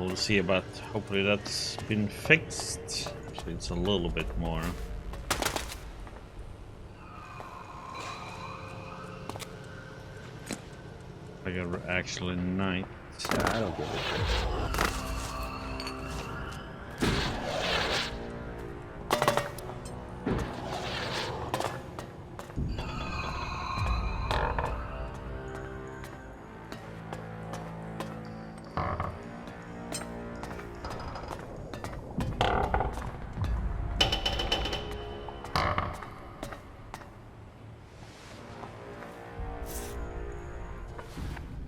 We'll see, but hopefully that's been fixed. So it's a little bit more. Like actually night. I don't give a shit.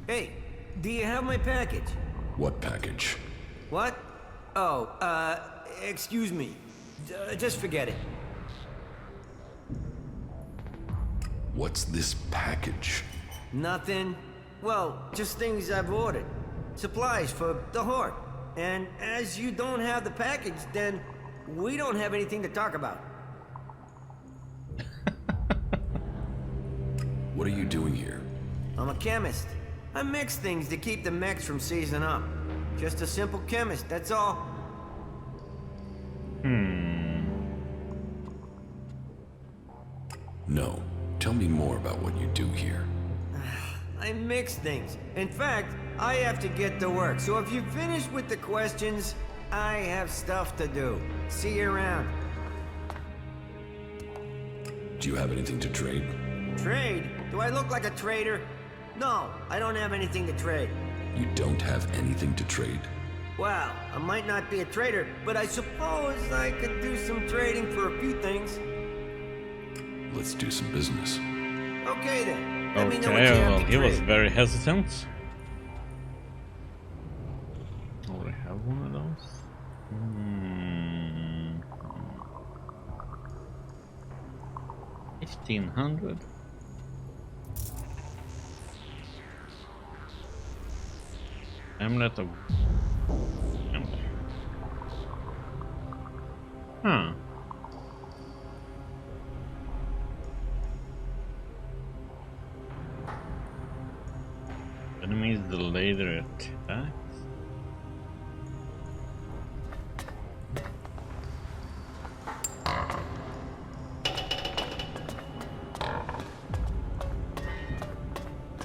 Hey, do you have my package? What package? What? Oh, excuse me. Just forget it. What's this package? Nothing. Well, just things I've ordered. Supplies for the Hort. And as you don't have the package, then we don't have anything to talk about. What are you doing here? I'm a chemist. I mix things to keep the mechs from seizing up. Just a simple chemist, that's all. No. Tell me more about what you do here. I mix things. In fact, I have to get to work. So if you finish with the questions, I have stuff to do. See you around. Do you have anything to trade? Trade? Do I look like a trader? No, I don't have anything to trade. You don't have anything to trade? Well, I might not be a trader, but I suppose I could do some trading for a few things. Let's do some business. Okay then. Let me know Okay, what you have well, to he was trade. very hesitant. Already have one of those. 1500. Amulet of... Huh. Enemies delay their attacks.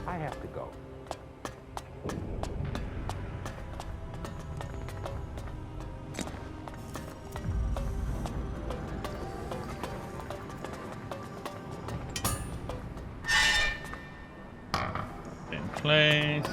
I have to go. In place.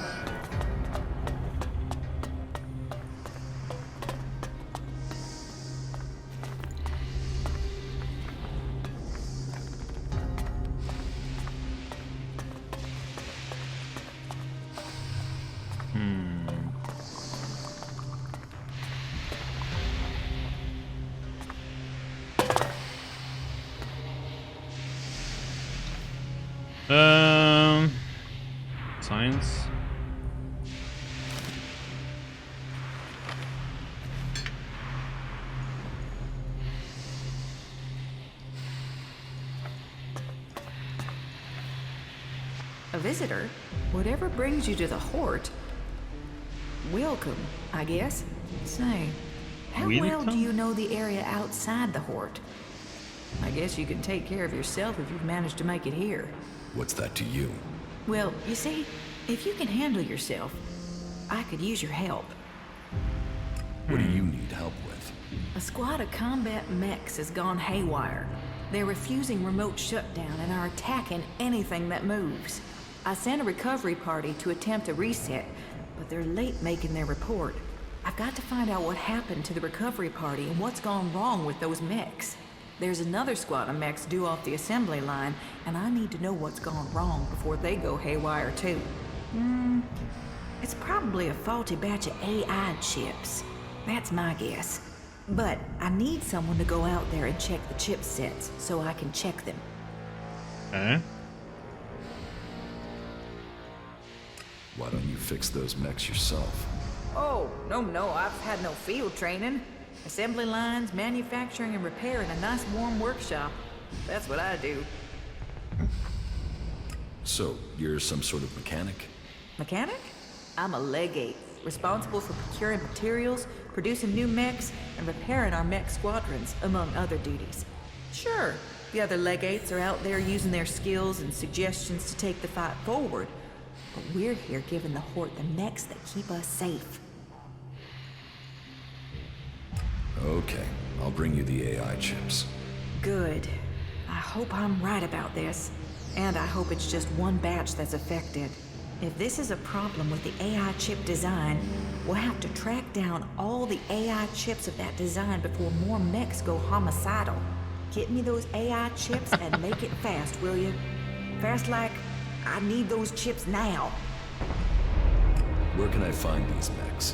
Science. A visitor? Whatever brings you to the Hort. Welcome, I guess. Say, how well Welcome? do you know the area outside the Hort? I guess you can take care of yourself if you've managed to make it here. What's that to you? Well, you see, if you can handle yourself, I could use your help. What do you need help with? A squad of combat mechs has gone haywire. They're refusing remote shutdown and are attacking anything that moves. I sent a recovery party to attempt a reset, but they're late making their report. I've got to find out what happened to the recovery party and what's gone wrong with those mechs. There's another squad of mechs due off the assembly line, and I need to know what's gone wrong before they go haywire too. It's probably a faulty batch of AI chips. That's my guess. But I need someone to go out there and check the chipsets so I can check them. Okay. Why don't you fix those mechs yourself? Oh, no, I've had no field training. Assembly lines, manufacturing, and repair in a nice warm workshop. That's what I do. So, you're some sort of mechanic? Mechanic? I'm a legate. responsible for procuring materials, producing new mechs, and repairing our mech squadrons, among other duties. Sure, the other legates are out there using their skills and suggestions to take the fight forward, but we're here giving the Hort the mechs that keep us safe. Okay, I'll bring you the AI chips. Good. I hope I'm right about this. And I hope it's just one batch that's affected. If this is a problem with the AI chip design, we'll have to track down all the AI chips of that design before more mechs go homicidal. Get me those AI chips and make it fast, will you? Fast like, I need those chips now. Where can I find these mechs?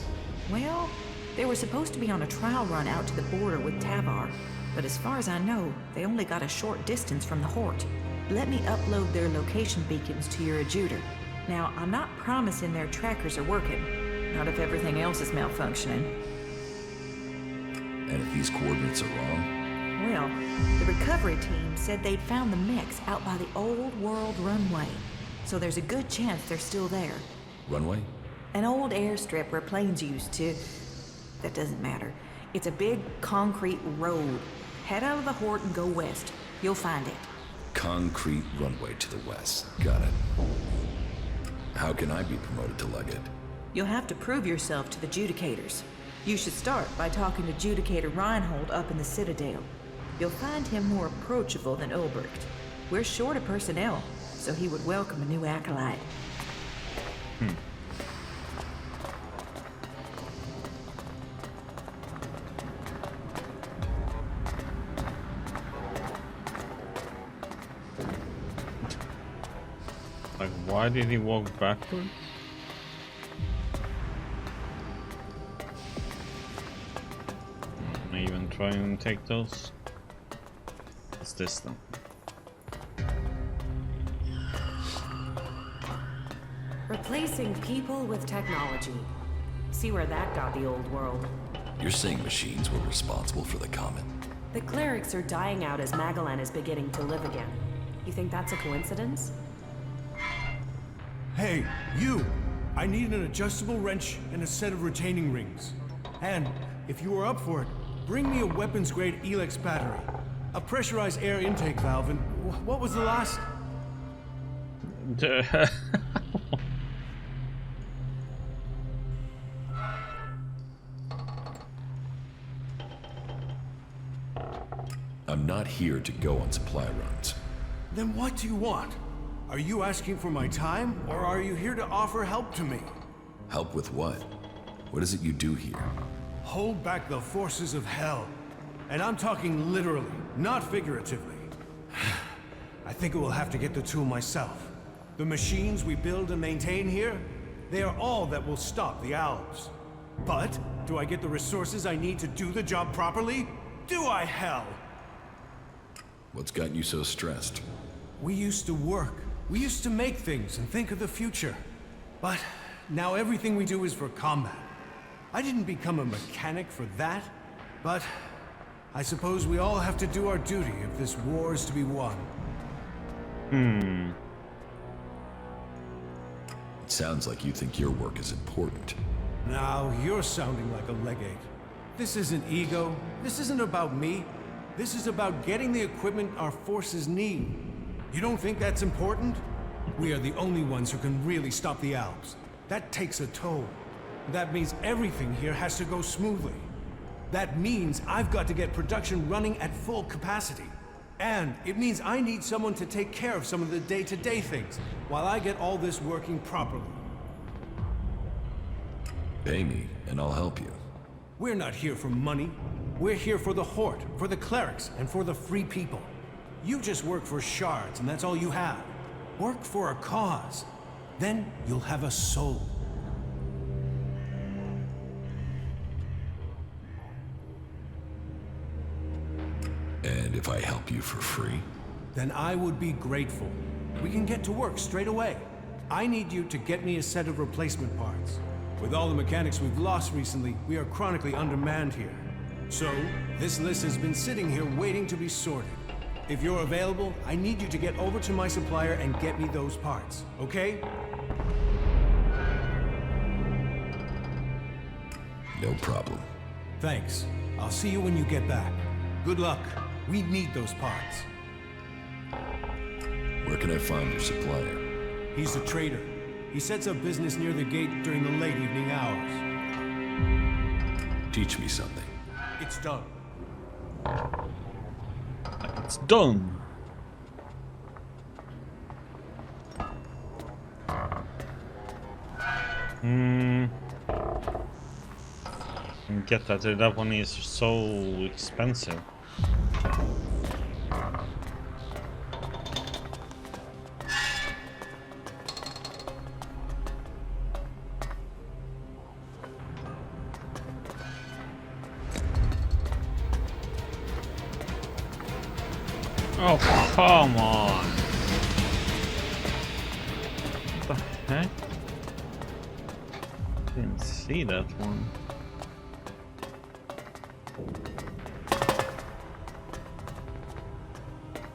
Well, they were supposed to be on a trial run out to the border with Tavar, but as far as I know, they only got a short distance from the Hort. Let me upload their location beacons to your adjutor. Now, I'm not promising their trackers are working, not if everything else is malfunctioning. And if these coordinates are wrong? Well, the recovery team said they'd found the mechs out by the old world runway, so there's a good chance they're still there. Runway? An old airstrip where planes used to... That doesn't matter. It's a big concrete road. Head out of the Hort and go west. You'll find it. Concrete runway to the west. Got it. How can I be promoted to Legate? You'll have to prove yourself to the Judicators. You should start by talking to Judicator Reinhold up in the Citadel. You'll find him more approachable than Ulbricht. We're short of personnel, so he would welcome a new acolyte. Like, why did he walk backward? Am I even trying to take those? What's this then? Replacing people with technology. See where that got the old world. You're saying machines were responsible for the comet? The clerics are dying out as Magellan is beginning to live again. You think that's a coincidence? Hey, you! I need an adjustable wrench and a set of retaining rings. And, if you are up for it, bring me a weapons-grade ELEX battery, a pressurized air intake valve, and what was the last? I'm not here to go on supply runs. Then what do you want? Are you asking for my time, or are you here to offer help to me? Help with what? What is it you do here? Hold back the forces of hell. And I'm talking literally, not figuratively. I think I will have to get the tool myself. The machines we build and maintain here, they are all that will stop the Alps. But, do I get the resources I need to do the job properly? Do I, hell? What's got you so stressed? We used to work. We used to make things and think of the future. But now everything we do is for combat. I didn't become a mechanic for that, but I suppose we all have to do our duty if this war is to be won. It sounds like you think your work is important. Now, you're sounding like a legate. This isn't ego. This isn't about me. This is about getting the equipment our forces need. You don't think that's important? We are the only ones who can really stop the Alps. That takes a toll. That means everything here has to go smoothly. That means I've got to get production running at full capacity. And it means I need someone to take care of some of the day-to-day things, while I get all this working properly. Pay me, and I'll help you. We're not here for money. We're here for the Hort, for the clerics, and for the free people. You just work for shards, and that's all you have. Work for a cause. Then you'll have a soul. And if I help you for free? Then I would be grateful. We can get to work straight away. I need you to get me a set of replacement parts. With all the mechanics we've lost recently, we are chronically undermanned here. So, this list has been sitting here waiting to be sorted. If you're available, I need you to get over to my supplier and get me those parts, okay? No problem. Thanks. I'll see you when you get back. Good luck. We need those parts. Where can I find your supplier? He's a trader. He sets up business near the gate during the late evening hours. Teach me something. It's done. It's done. Get that one is so expensive. Oh, come on. What the heck? Didn't see that one.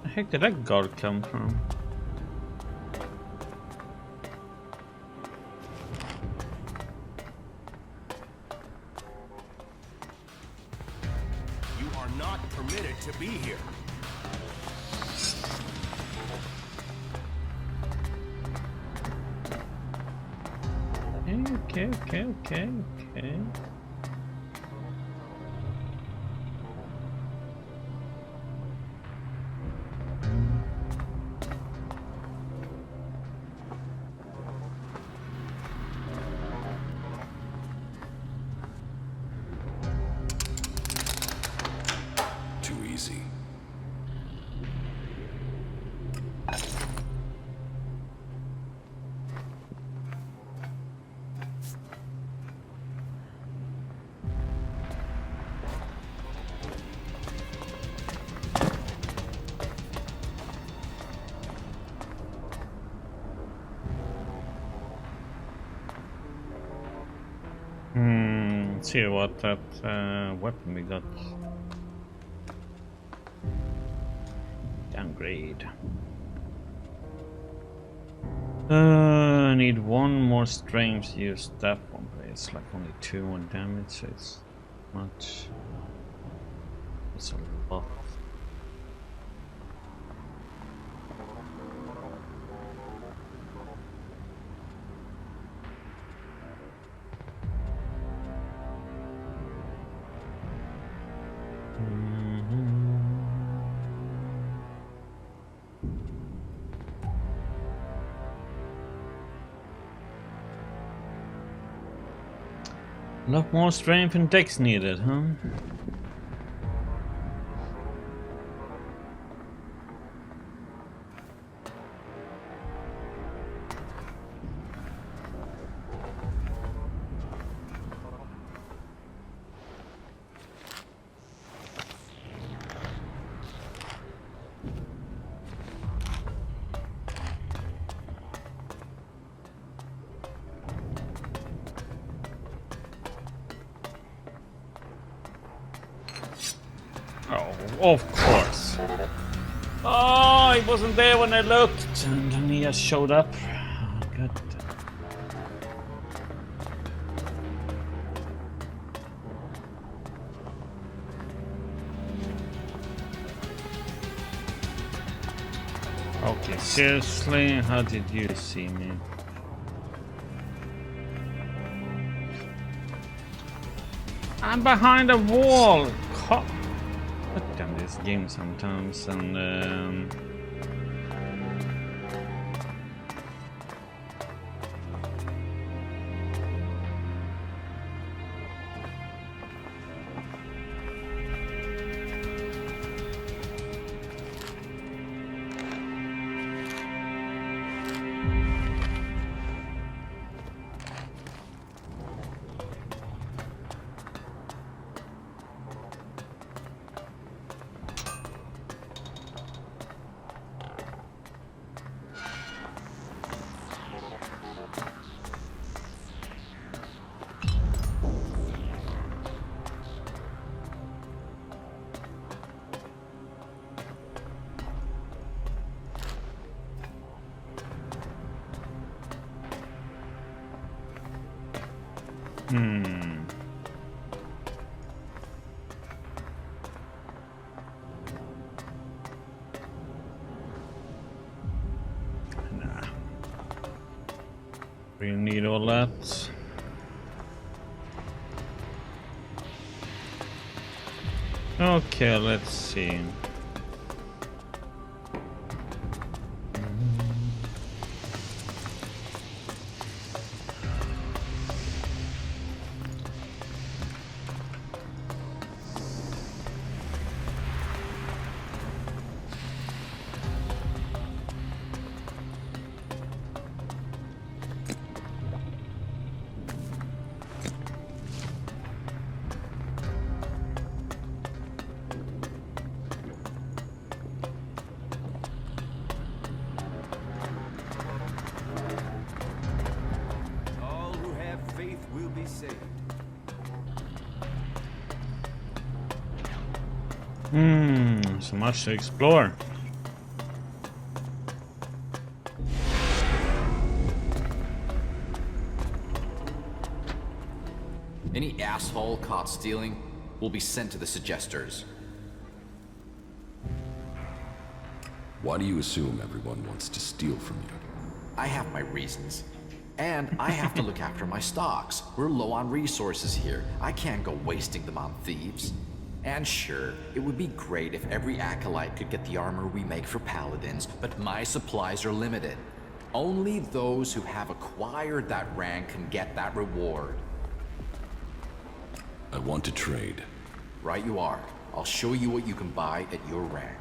Where the heck did that guard come from? You are not permitted to be here. Okay. Too easy. Let's see what that weapon we got. Downgrade. I need one more strength to use that one, but it's like only 2 more damage, so it's much. It's a lot. A lot more strength and dex needed, huh? Oh, of course. Oh, he wasn't there when I looked, and then he just showed up. Oh, God. Okay, seriously, how did you see me? I'm behind a wall. God damn this game sometimes, and We need all that. Okay, let's see. All who have faith will be saved. So much to explore. Any asshole caught stealing will be sent to the Suggesters. Why do you assume everyone wants to steal from you? I have my reasons. And I have to look after my stocks. We're low on resources here. I can't go wasting them on thieves. And sure, it would be great if every acolyte could get the armor we make for paladins, but my supplies are limited. Only those who have acquired that rank can get that reward. I want to trade. Right you are. I'll show you what you can buy at your rank.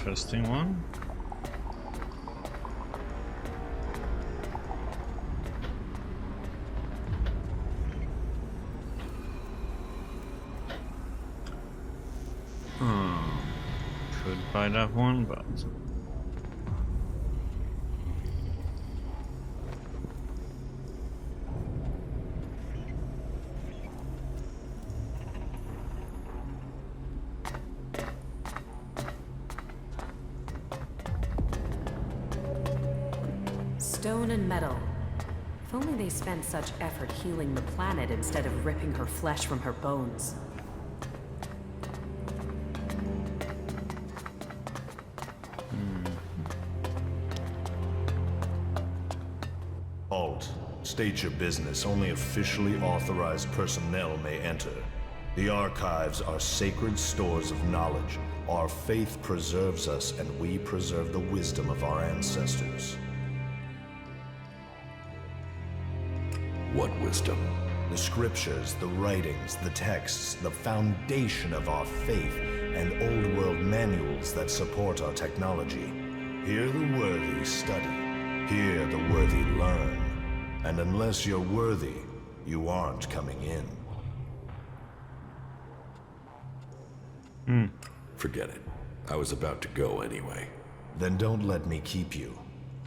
Interesting one. Could buy that one, but Stone and metal. If only they spent such effort healing the planet instead of ripping her flesh from her bones. Halt. State your business. Only officially authorized personnel may enter. The archives are sacred stores of knowledge. Our faith preserves us, and we preserve the wisdom of our ancestors. What wisdom? The scriptures, the writings, the texts, the foundation of our faith, and old world manuals that support our technology. Here the worthy study. Here the worthy learn. And unless you're worthy, you aren't coming in. Forget it. I was about to go anyway. Then don't let me keep you.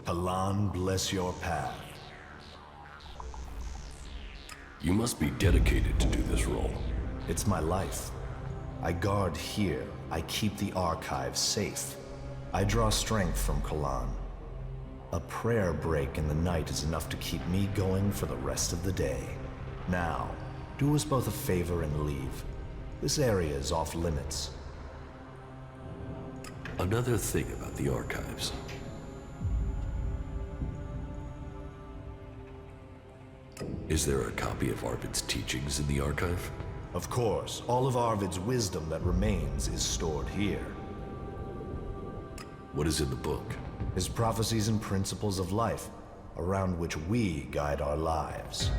Kalan bless your path. You must be dedicated to do this role. It's my life. I guard here. I keep the archives safe. I draw strength from Kalan. A prayer break in the night is enough to keep me going for the rest of the day. Now, do us both a favor and leave. This area is off limits. Another thing about the archives. Is there a copy of Arvid's teachings in the archive? Of course, all of Arvid's wisdom that remains is stored here. What is in the book? His prophecies and principles of life, around which we guide our lives.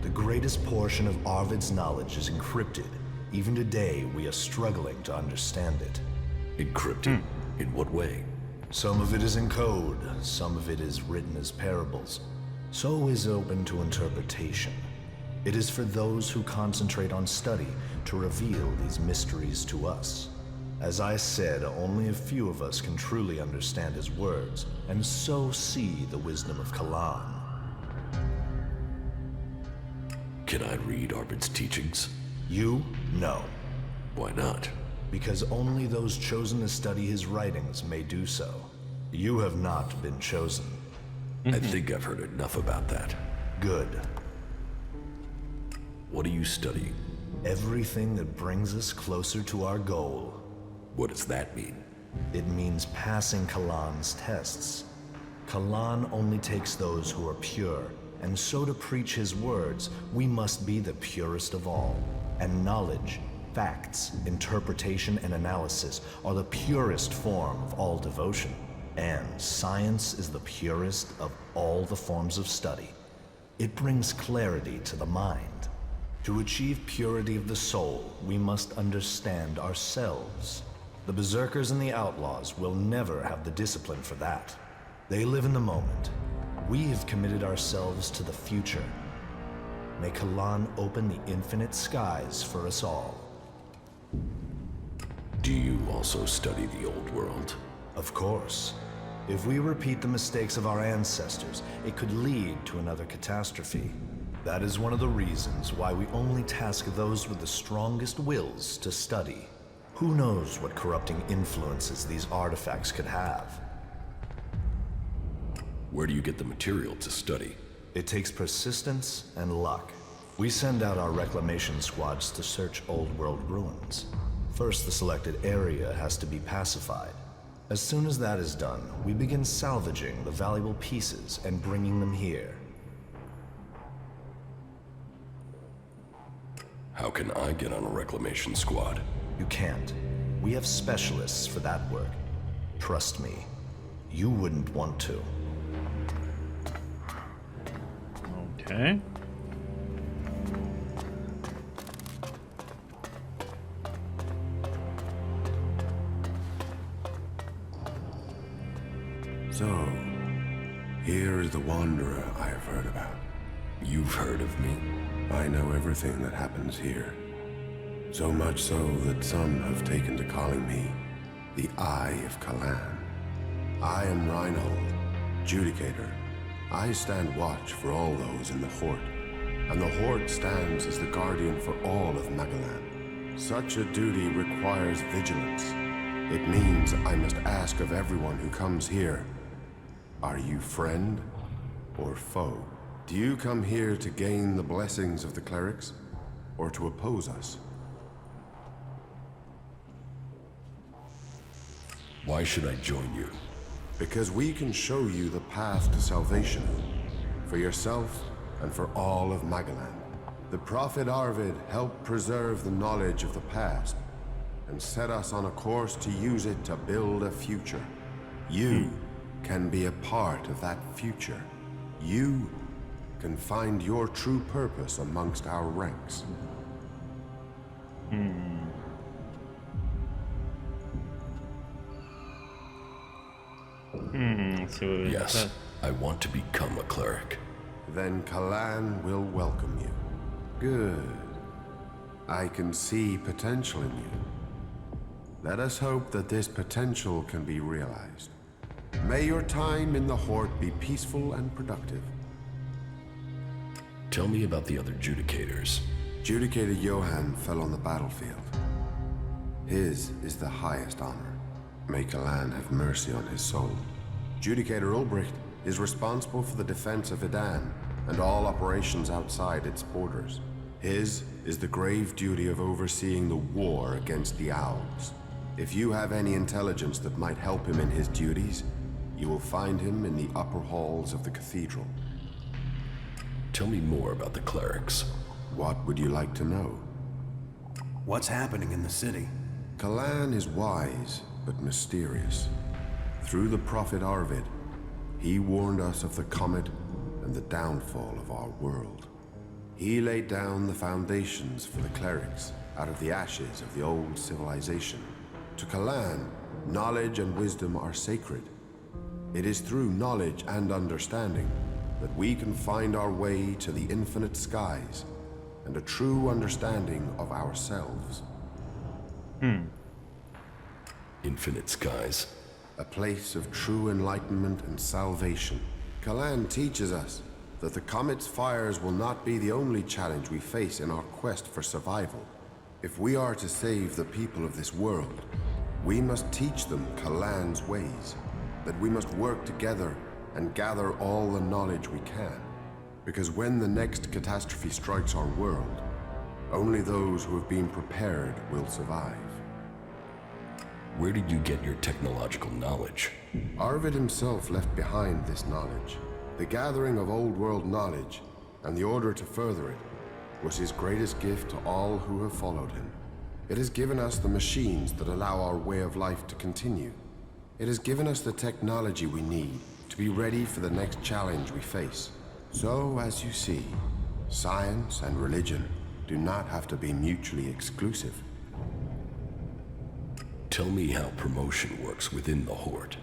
The greatest portion of Arvid's knowledge is encrypted. Even today, we are struggling to understand it. Encrypted? In what way? Some of it is in code, some of it is written as parables. So is open to interpretation. It is for those who concentrate on study to reveal these mysteries to us. As I said, only a few of us can truly understand his words, and so see the wisdom of Kalan. Can I read Arvid's teachings? You? No. Why not? Because only those chosen to study his writings may do so. You have not been chosen. I think I've heard enough about that. Good. What are you studying? Everything that brings us closer to our goal. What does that mean? It means passing Kalan's tests. Kalan only takes those who are pure, and so to preach his words, we must be the purest of all. And knowledge, facts, interpretation, and analysis are the purest form of all devotion. And science is the purest of all the forms of study. It brings clarity to the mind. To achieve purity of the soul, we must understand ourselves. The berserkers and the outlaws will never have the discipline for that. They live in the moment. We have committed ourselves to the future. May Kalan open the infinite skies for us all. Do you also study the old world? Of course. If we repeat the mistakes of our ancestors, it could lead to another catastrophe. That is one of the reasons why we only task those with the strongest wills to study. Who knows what corrupting influences these artifacts could have? Where do you get the material to study? It takes persistence and luck. We send out our reclamation squads to search old world ruins. First, the selected area has to be pacified. As soon as that is done, we begin salvaging the valuable pieces and bringing them here. How can I get on a reclamation squad? You can't. We have specialists for that work. Trust me, you wouldn't want to. Okay. So, here is the Wanderer I have heard about. You've heard of me? I know everything that happens here. So much so that some have taken to calling me the Eye of Kalan. I am Reinhold, Judicator. I stand watch for all those in the Hort, and the Hort stands as the guardian for all of Magalan. Such a duty requires vigilance. It means I must ask of everyone who comes here, are you friend or foe? Do you come here to gain the blessings of the clerics, or to oppose us? Why should I join you? Because we can show you the path to salvation, for yourself and for all of Magalan. The Prophet Arvid helped preserve the knowledge of the past, and set us on a course to use it to build a future. You can be a part of that future. You can find your true purpose amongst our ranks. So Yes, I want to become a cleric. Then Kalan will welcome you. Good. I can see potential in you. Let us hope that this potential can be realized. May your time in the Hort be peaceful and productive. Tell me about the other Judicators. Judicator Johann fell on the battlefield. His is the highest honor. May Kalan have mercy on his soul. Judicator Ulbricht is responsible for the defense of Idan and all operations outside its borders. His is the grave duty of overseeing the war against the Owls. If you have any intelligence that might help him in his duties, you will find him in the upper halls of the cathedral. Tell me more about the clerics. What would you like to know? What's happening in the city? Kalan is wise, but mysterious. Through the Prophet Arvid, he warned us of the comet and the downfall of our world. He laid down the foundations for the clerics out of the ashes of the old civilization. To Kalan, knowledge and wisdom are sacred. It is through knowledge and understanding that we can find our way to the infinite skies and a true understanding of ourselves. Infinite skies. A place of true enlightenment and salvation. Kalan teaches us that the comet's fires will not be the only challenge we face in our quest for survival. If we are to save the people of this world, we must teach them Kalan's ways, that we must work together and gather all the knowledge we can. Because when the next catastrophe strikes our world, only those who have been prepared will survive. Where did you get your technological knowledge? Arvid himself left behind this knowledge. The gathering of old world knowledge, and the order to further it, was his greatest gift to all who have followed him. It has given us the machines that allow our way of life to continue. It has given us the technology we need to be ready for the next challenge we face. So, as you see, science and religion do not have to be mutually exclusive. Tell me how promotion works within the Hort.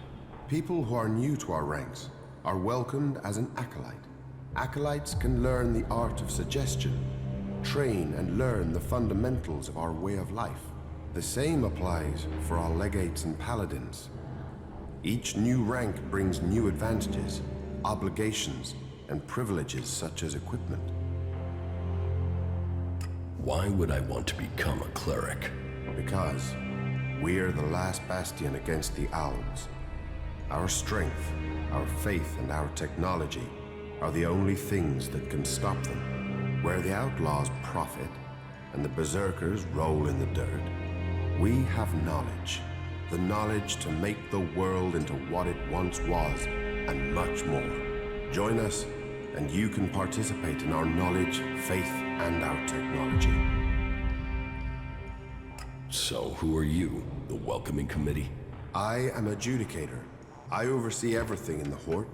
People who are new to our ranks are welcomed as an acolyte. Acolytes can learn the art of suggestion, train and learn the fundamentals of our way of life. The same applies for our legates and paladins. Each new rank brings new advantages, obligations, and privileges such as equipment. Why would I want to become a cleric? Because we're the last bastion against the owls. Our strength, our faith, and our technology are the only things that can stop them. Where the outlaws profit and the berserkers roll in the dirt, we have knowledge. The knowledge to make the world into what it once was, and much more. Join us, and you can participate in our knowledge, faith, and our technology. So, who are you? The welcoming committee? I am adjudicator. I oversee everything in the Hort,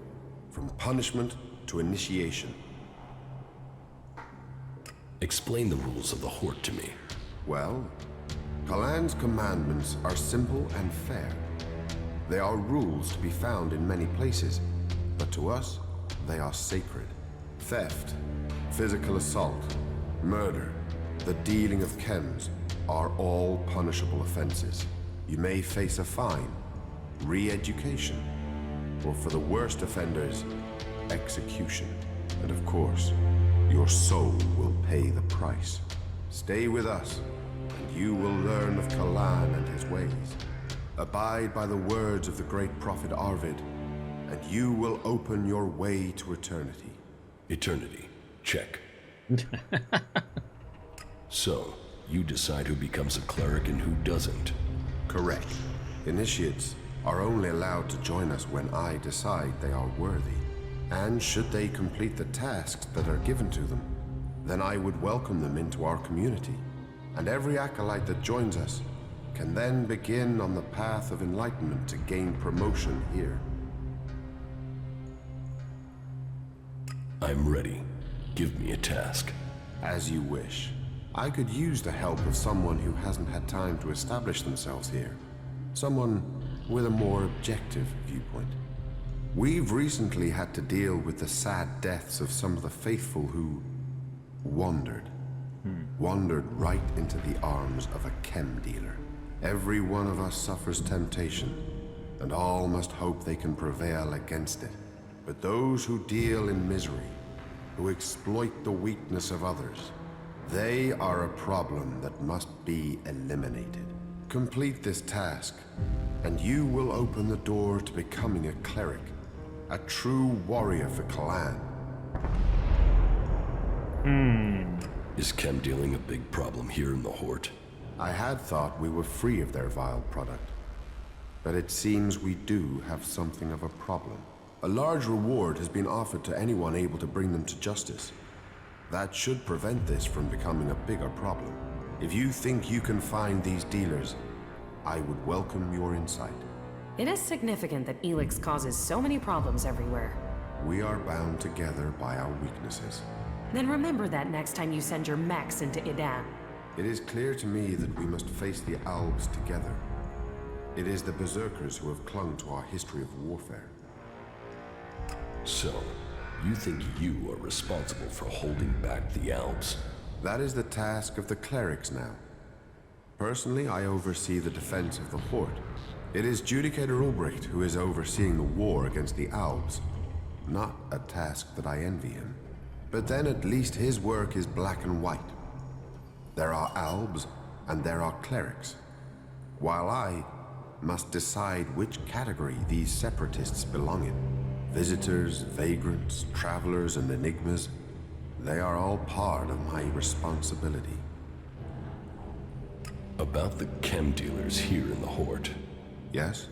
from punishment to initiation. Explain the rules of the Hort to me. Well, Kalan's commandments are simple and fair. They are rules to be found in many places, but to us, they are sacred. Theft, physical assault, murder, the dealing of chems are all punishable offenses. You may face a fine, re-education, or for the worst offenders, execution. And of course, your soul will pay the price. Stay with us, and you will learn of Kalan and his ways. Abide by the words of the great prophet Arvid, and you will open your way to eternity. Eternity. Check. So, you decide who becomes a cleric and who doesn't. Correct. Initiates are only allowed to join us when I decide they are worthy. And should they complete the tasks that are given to them, then I would welcome them into our community. And every acolyte that joins us can then begin on the path of enlightenment to gain promotion here. I'm ready. Give me a task. As you wish. I could use the help of someone who hasn't had time to establish themselves here. Someone with a more objective viewpoint. We've recently had to deal with the sad deaths of some of the faithful who wandered. Wandered right into the arms of a chem dealer. Every one of us suffers temptation, and all must hope they can prevail against it. But those who deal in misery, who exploit the weakness of others, they are a problem that must be eliminated. Complete this task, and you will open the door to becoming a cleric, a true warrior for Kalan. Is chem dealing a big problem here in the Hort? I had thought we were free of their vile product, but it seems we do have something of a problem. A large reward has been offered to anyone able to bring them to justice. That should prevent this from becoming a bigger problem. If you think you can find these dealers, I would welcome your insight. It is significant that ELEX causes so many problems everywhere. We are bound together by our weaknesses. Then remember that next time you send your mechs into Idan. It is clear to me that we must face the Albs together. It is the berserkers who have clung to our history of warfare. So, you think you are responsible for holding back the Alps? That is the task of the clerics now. Personally, I oversee the defense of the Hort. It is Judicator Ulbricht who is overseeing the war against the Albs. Not a task that I envy him. But then at least his work is black and white. There are Albs, and there are clerics, while I must decide which category these separatists belong in. Visitors, vagrants, travelers, and enigmas, they are all part of my responsibility. About the chem dealers here in the Hort. Yes?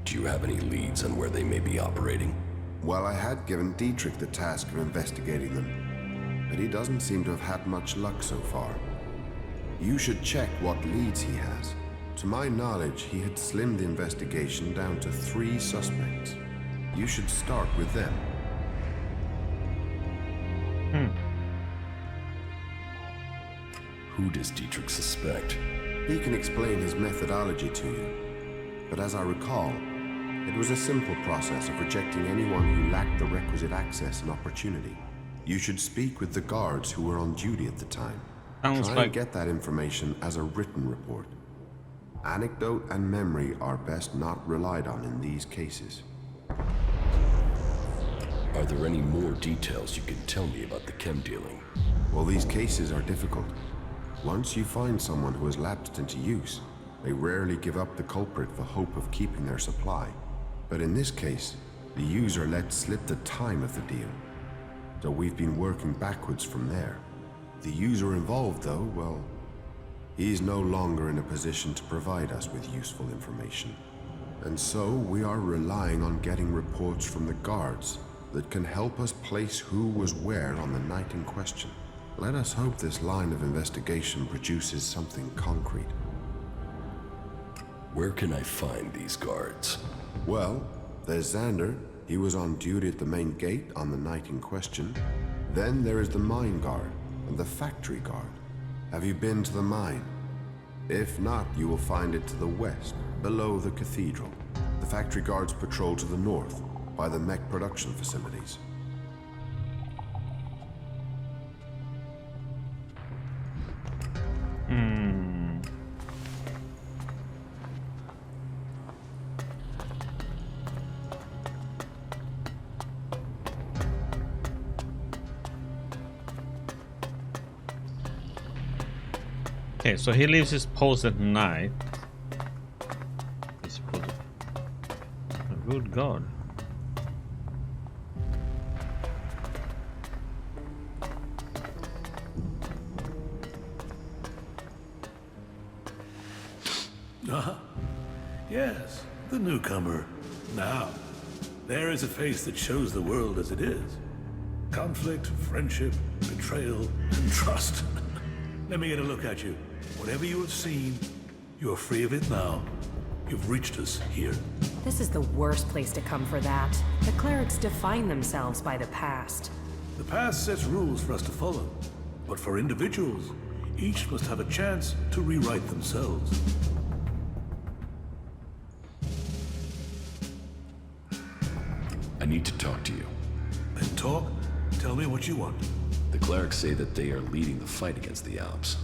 Do you have any leads on where they may be operating? Well, I had given Dietrich the task of investigating them, but he doesn't seem to have had much luck so far. You should check what leads he has. To my knowledge, he had slimmed the investigation down to 3 suspects. You should start with them. Who does Dietrich suspect? He can explain his methodology to you, but as I recall, it was a simple process of rejecting anyone who lacked the requisite access and opportunity. You should speak with the guards who were on duty at the time. Try and get that information as a written report. Anecdote and memory are best not relied on in these cases. Are there any more details you can tell me about the chem dealing? Well, these cases are difficult. Once you find someone who has lapsed into use, they rarely give up the culprit for hope of keeping their supply. But in this case, the user let slip the time of the deal. So we've been working backwards from there. The user involved, though, well, he's no longer in a position to provide us with useful information. And so we are relying on getting reports from the guards that can help us place who was where on the night in question. Let us hope this line of investigation produces something concrete. Where can I find these guards? Well, there's Xander. He was on duty at the main gate on the night in question. Then there is the mine guard and the factory guard. Have you been to the mine? If not, you will find it to the west, below the cathedral. The factory guards patrol to the north, by the mech production facilities. Okay, so he leaves his post at night. Good God. Yes, the newcomer. Now, there is a face that shows the world as it is. Conflict, friendship, betrayal, and trust. Let me get a look at you. Whatever you have seen, you are free of it now. You've reached us here. This is the worst place to come for that. The clerics define themselves by the past. The past sets rules for us to follow. But for individuals, each must have a chance to rewrite themselves. I need to talk to you. Then talk. Tell me what you want. The clerics say that they are leading the fight against the Alps.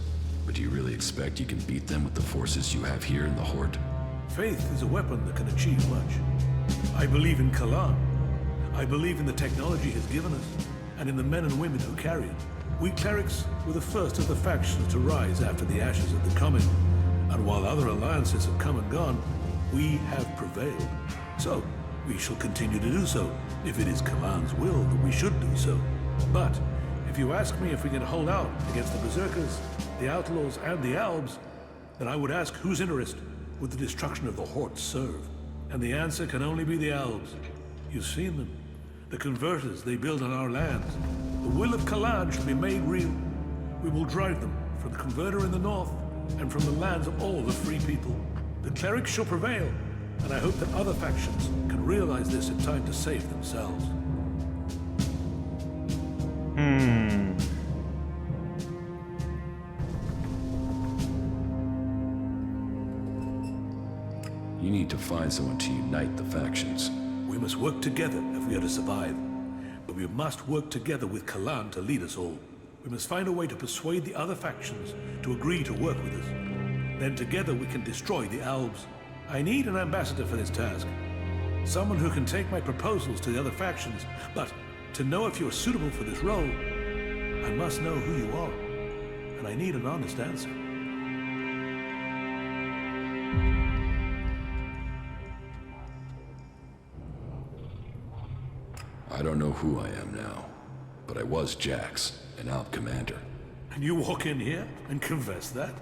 But do you really expect you can beat them with the forces you have here in the Hort? Faith is a weapon that can achieve much. I believe in Kalan. I believe in the technology he's given us, and in the men and women who carry it. We clerics were the first of the factions to rise after the ashes of the Common, and while other alliances have come and gone, we have prevailed. So, we shall continue to do so, if it is Kalan's will that we should do so. But, if you ask me if we can hold out against the Berserkers, the Outlaws, and the Albs, then I would ask whose interest would the destruction of the Hort serve? And the answer can only be the Albs. You've seen them. The converters they build on our lands. The will of Kalan shall be made real. We will drive them from the converter in the north and from the lands of all the free people. The clerics shall prevail, and I hope that other factions can realize this in time to save themselves. You need to find someone to unite the factions. We must work together if we are to survive. But we must work together with Kalan to lead us all. We must find a way to persuade the other factions to agree to work with us. Then together we can destroy the Albs. I need an ambassador for this task. Someone who can take my proposals to the other factions. But to know if you are suitable for this role, I must know who you are. And I need an honest answer. who I am now, but I was Jax, an Alp commander. And you walk in here and confess that?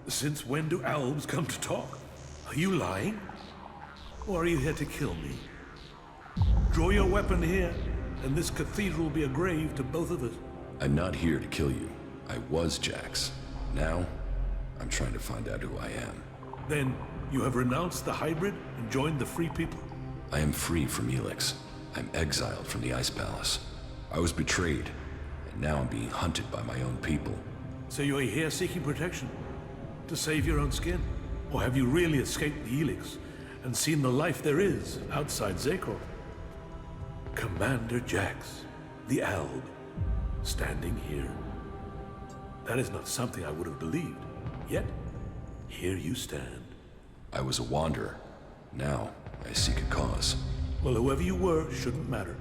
Since when do Albs come to talk? Are you lying? Or are you here to kill me? Draw your weapon here, and this cathedral will be a grave to both of us. I'm not here to kill you. I was Jax. Now, I'm trying to find out who I am. Then, you have renounced the hybrid and joined the Free People? I am free from ELEX. I'm exiled from the Ice Palace. I was betrayed, and now I'm being hunted by my own people. So you are here seeking protection? To save your own skin? Or have you really escaped the ELEX and seen the life there is outside Zakor? Commander Jax, the Alb, standing here. That is not something I would have believed. Yet, here you stand. I was a wanderer. Now, I seek a cause. Well, whoever you were shouldn't matter.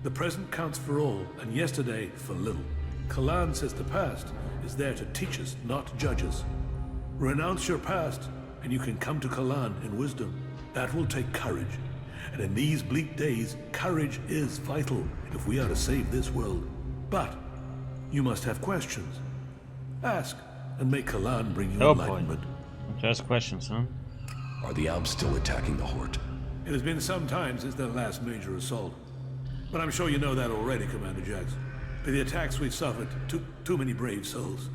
The present counts for all, and yesterday for little. Kalan says the past is there to teach us, not judge us. Renounce your past, and you can come to Kalan in wisdom. That will take courage. And in these bleak days, courage is vital if we are to save this world. But you must have questions. Ask, and make Kalan bring you enlightenment. Just questions, huh? Are the Alps still attacking the Hort? It has been some time since their last major assault. But I'm sure you know that already, Commander Jax. The attacks we've suffered took too many brave souls.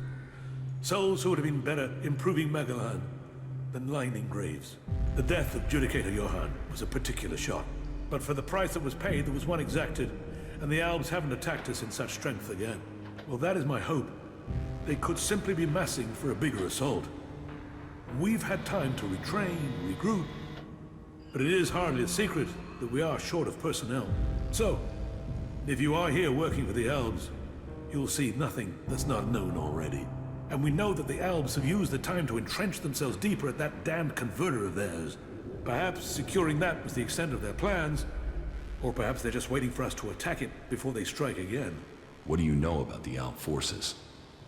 Souls who would have been better improving Megalan than lining graves. The death of Judicator Johann was a particular shock. But for the price that was paid, there was one exacted, and the Albs haven't attacked us in such strength again. Well, that is my hope. They could simply be massing for a bigger assault. We've had time to retrain, regroup, but it is hardly a secret that we are short of personnel. So, if you are here working for the Albs, you'll see nothing that's not known already. And we know that the Albs have used the time to entrench themselves deeper at that damned converter of theirs. Perhaps securing that was the extent of their plans, or perhaps they're just waiting for us to attack it before they strike again. What do you know about the Alp forces?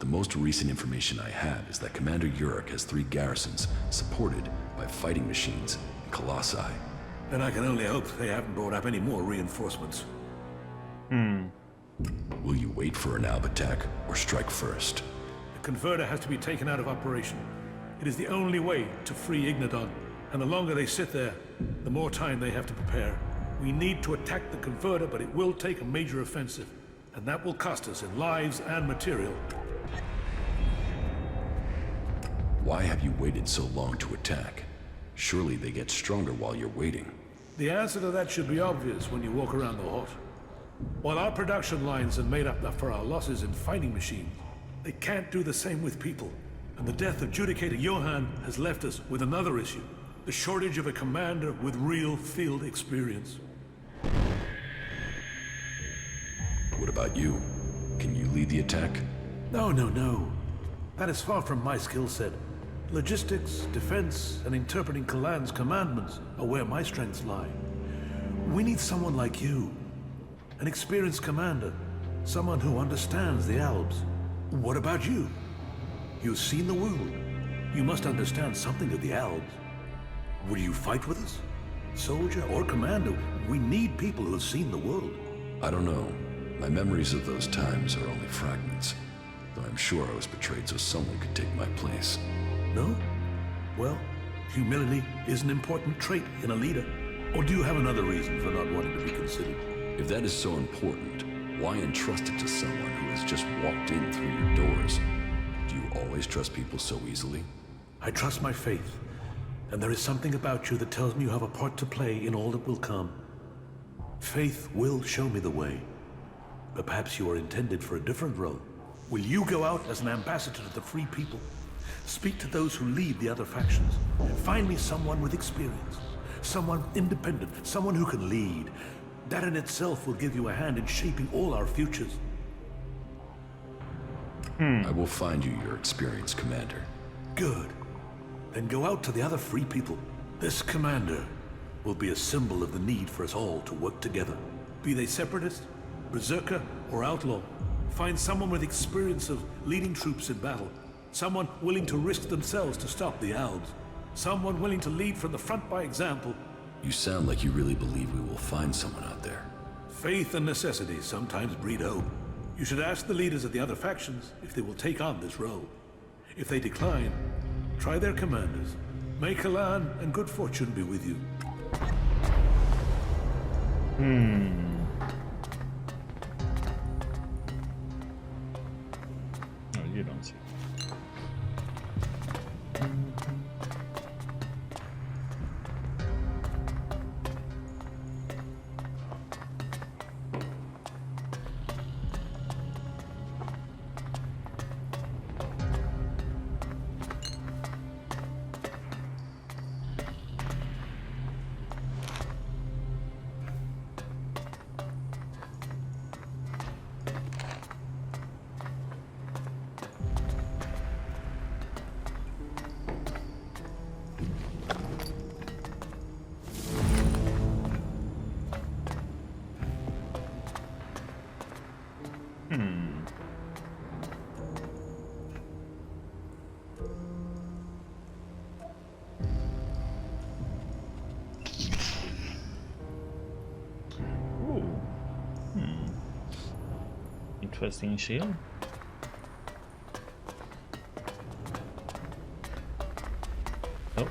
The most recent information I have is that Commander Uruk has 3 garrisons supported by fighting machines and colossi. Then I can only hope they haven't brought up any more reinforcements. Will you wait for an Alp attack or strike first? The converter has to be taken out of operation. It is the only way to free Ignadon, and the longer they sit there, the more time they have to prepare. We need to attack the converter, but it will take a major offensive, and that will cost us in lives and material. Why have you waited so long to attack? Surely they get stronger while you're waiting. The answer to that should be obvious when you walk around the Hort. While our production lines have made up for our losses in fighting machines, they can't do the same with people. And the death of Judicator Johann has left us with another issue. The shortage of a commander with real field experience. What about you? Can you lead the attack? No. That is far from my skill set. Logistics, defense, and interpreting Kalan's commandments are where my strengths lie. We need someone like you. An experienced commander. Someone who understands the Albs. What about you? You've seen the world. You must understand something of the Albs. Will you fight with us? Soldier or commander, we need people who have seen the world. I don't know. My memories of those times are only fragments. Though I'm sure I was betrayed so someone could take my place. No? Well, humility is an important trait in a leader. Or do you have another reason for not wanting to be considered? If that is so important, why entrust it to someone who has just walked in through your doors? Do you always trust people so easily? I trust my faith. And there is something about you that tells me you have a part to play in all that will come. Faith will show me the way. But perhaps you are intended for a different role. Will you go out as an ambassador to the Free People? Speak to those who lead the other factions. Find me someone with experience. Someone independent. Someone who can lead. That in itself will give you a hand in shaping all our futures. I will find you your experienced commander. Good. Then go out to the other Free People. This commander will be a symbol of the need for us all to work together. Be they separatist, berserker, or outlaw. Find someone with experience of leading troops in battle. Someone willing to risk themselves to stop the Albs. Someone willing to lead from the front by example. You sound like you really believe we will find someone out there. Faith and necessity sometimes breed hope. You should ask the leaders of the other factions if they will take on this role. If they decline, try their commanders. May Kalan and good fortune be with you. No, you don't see. Interesting shield. Oh,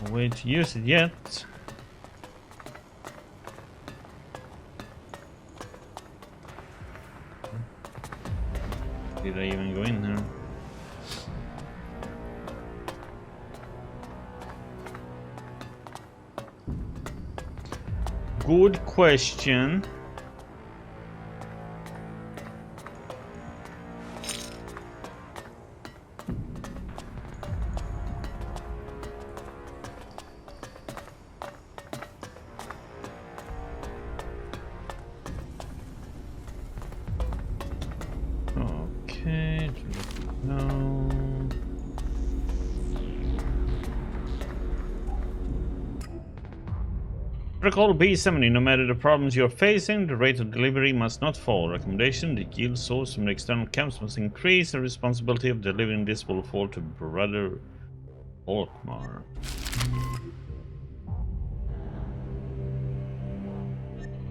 no way to use it yet. Did I even go in here? Good question. Okay, no. Protocol B70, no matter the problems you're facing, the rate of delivery must not fall. Recommendation, the yield source from the external camps must increase. The responsibility of delivering this will fall to Brother Hort.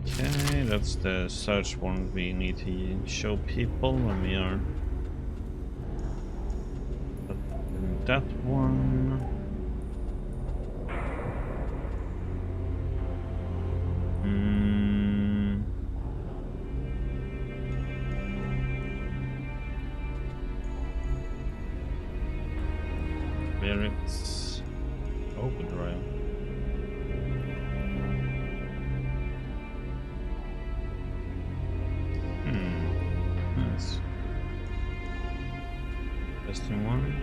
Okay, that's the search warrant we need to show people when we are in that one. Barracks overdrive. Nice. Testing one.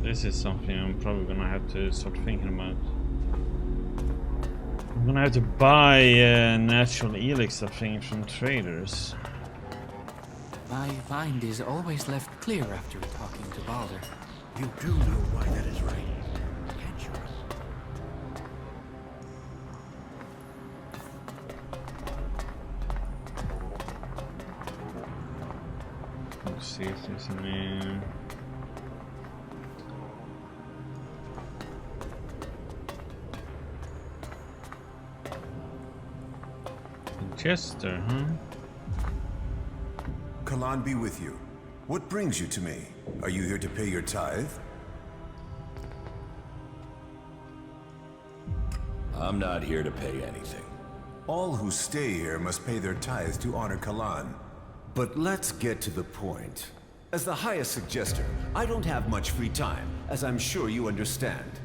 This is something I'm probably gonna have to start thinking about. I'm gonna have to buy natural ELEX, I think, from traders. My mind is always left clear after talking to Balder. You do know why that is right, can't you? Let's see if there's any... Chester, huh? Kalan be with you. What brings you to me? Are you here to pay your tithe? I'm not here to pay anything. All who stay here must pay their tithes to honor Kalan. But let's get to the point. As the highest suggester, I don't have much free time, as I'm sure you understand.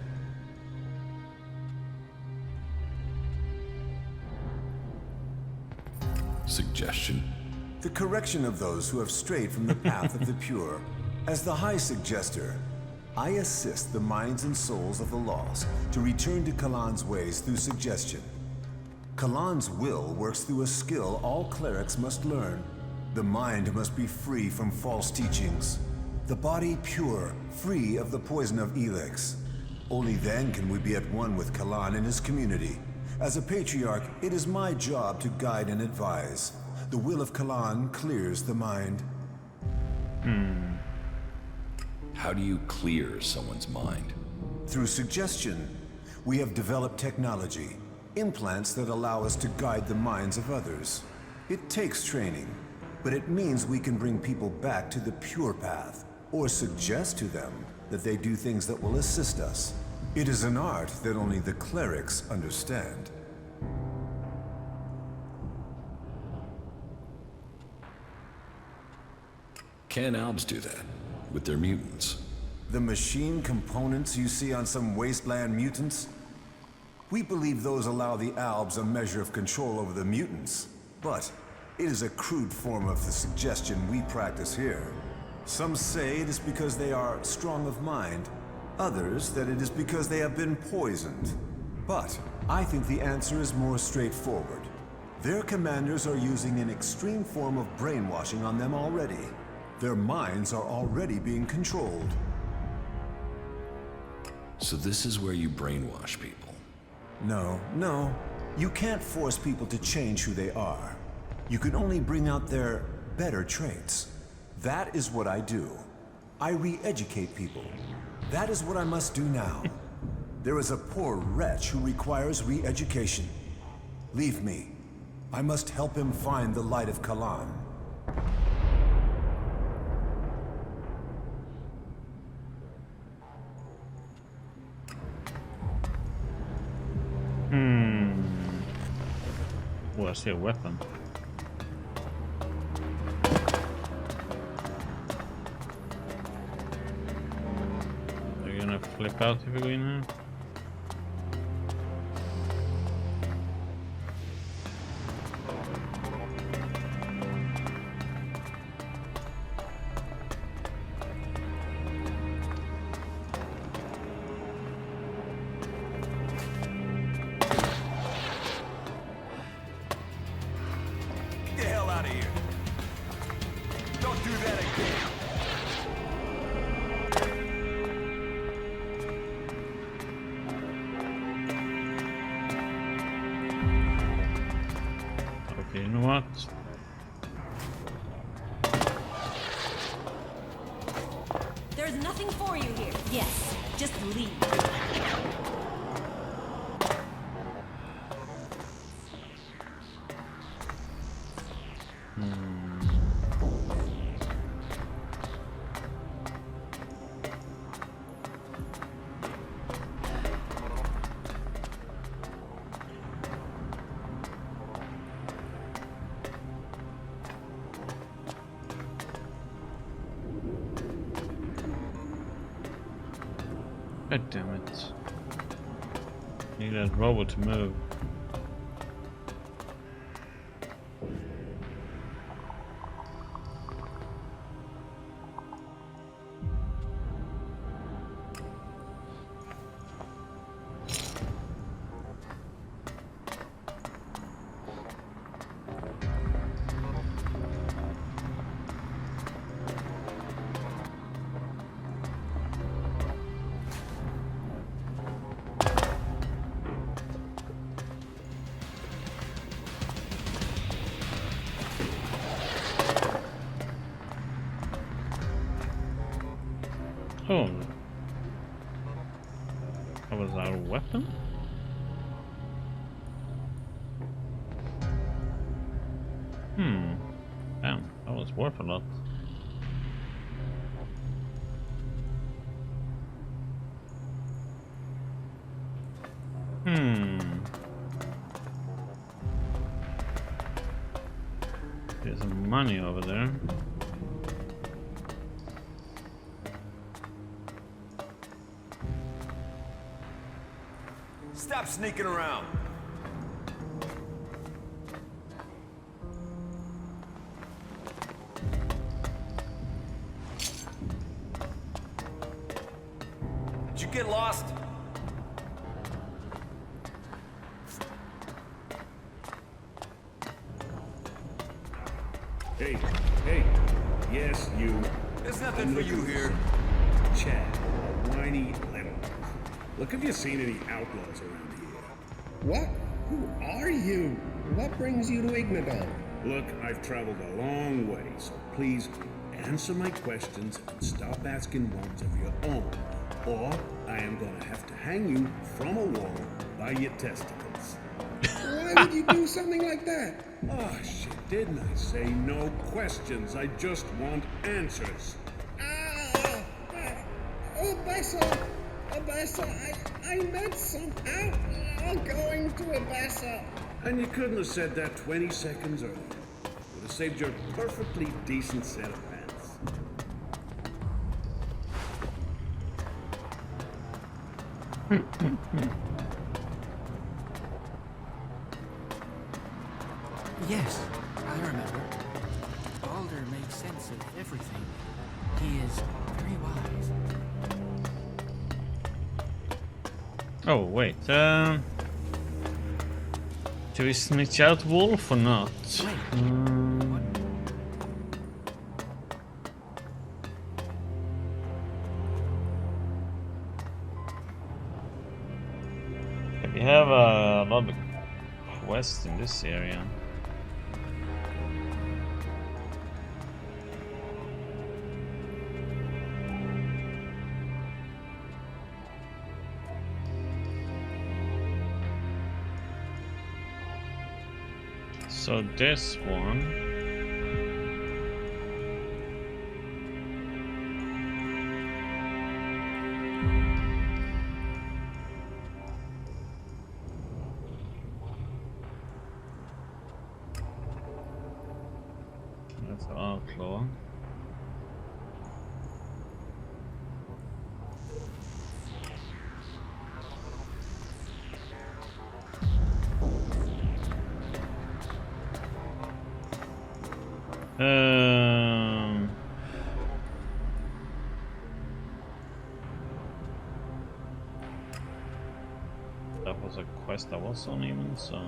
Suggestion? The correction of those who have strayed from the path of the pure. As the High Suggester, I assist the minds and souls of the lost to return to Kalan's ways through suggestion. Kalan's will works through a skill all clerics must learn. The mind must be free from false teachings. The body pure, free of the poison of ELEX. Only then can we be at one with Kalan and his community. As a patriarch, it is my job to guide and advise. The will of Kalan clears the mind. How do you clear someone's mind? Through suggestion. We have developed technology, implants that allow us to guide the minds of others. It takes training, but it means we can bring people back to the pure path, or suggest to them that they do things that will assist us. It is an art that only the clerics understand. Can Albs do that with their mutants? The machine components you see on some wasteland mutants? We believe those allow the Albs a measure of control over the mutants, but it is a crude form of the suggestion we practice here. Some say it is because they are strong of mind, others that it is because they have been poisoned. But I think the answer is more straightforward. Their commanders are using an extreme form of brainwashing on them already. Their minds are already being controlled. So this is where you brainwash people? No. You can't force people to change who they are. You can only bring out their better traits. That is what I do. I re-educate people. That is what I must do now. There is a poor wretch who requires re-education. Leave me. I must help him find the light of Kalan. Oh, I see a weapon. Are you gonna flip out if we go in here? You know what? There's nothing for you here. Yes, just leave. God damn it. Need that robot to move. Oh, that was our weapon? Damn, that was worth a lot. There's some money over there. Stop sneaking around. Did you get lost? Hey, yes, you. There's nothing for you here. Chad, whiny little. Look, have you seen any outlaws around here? What? Who are you? What brings you to Igniton? Look, I've traveled a long way, so please answer my questions and stop asking ones of your own, or I am gonna have to hang you from a wall by your testicles. Why would you do something like that? Oh shit, didn't I say no questions? I just want answers. Abessa, I meant somehow going to Abessa. And you couldn't have said that 20 seconds earlier. Would have saved your perfectly decent set of pants. Yes, I remember. Baldur makes sense of everything. He is very wise. Oh, wait. Do we snitch out Wolf or not? We have a lot of quests in this area. So this one. That's outlaw. That was a quest I was on even, so...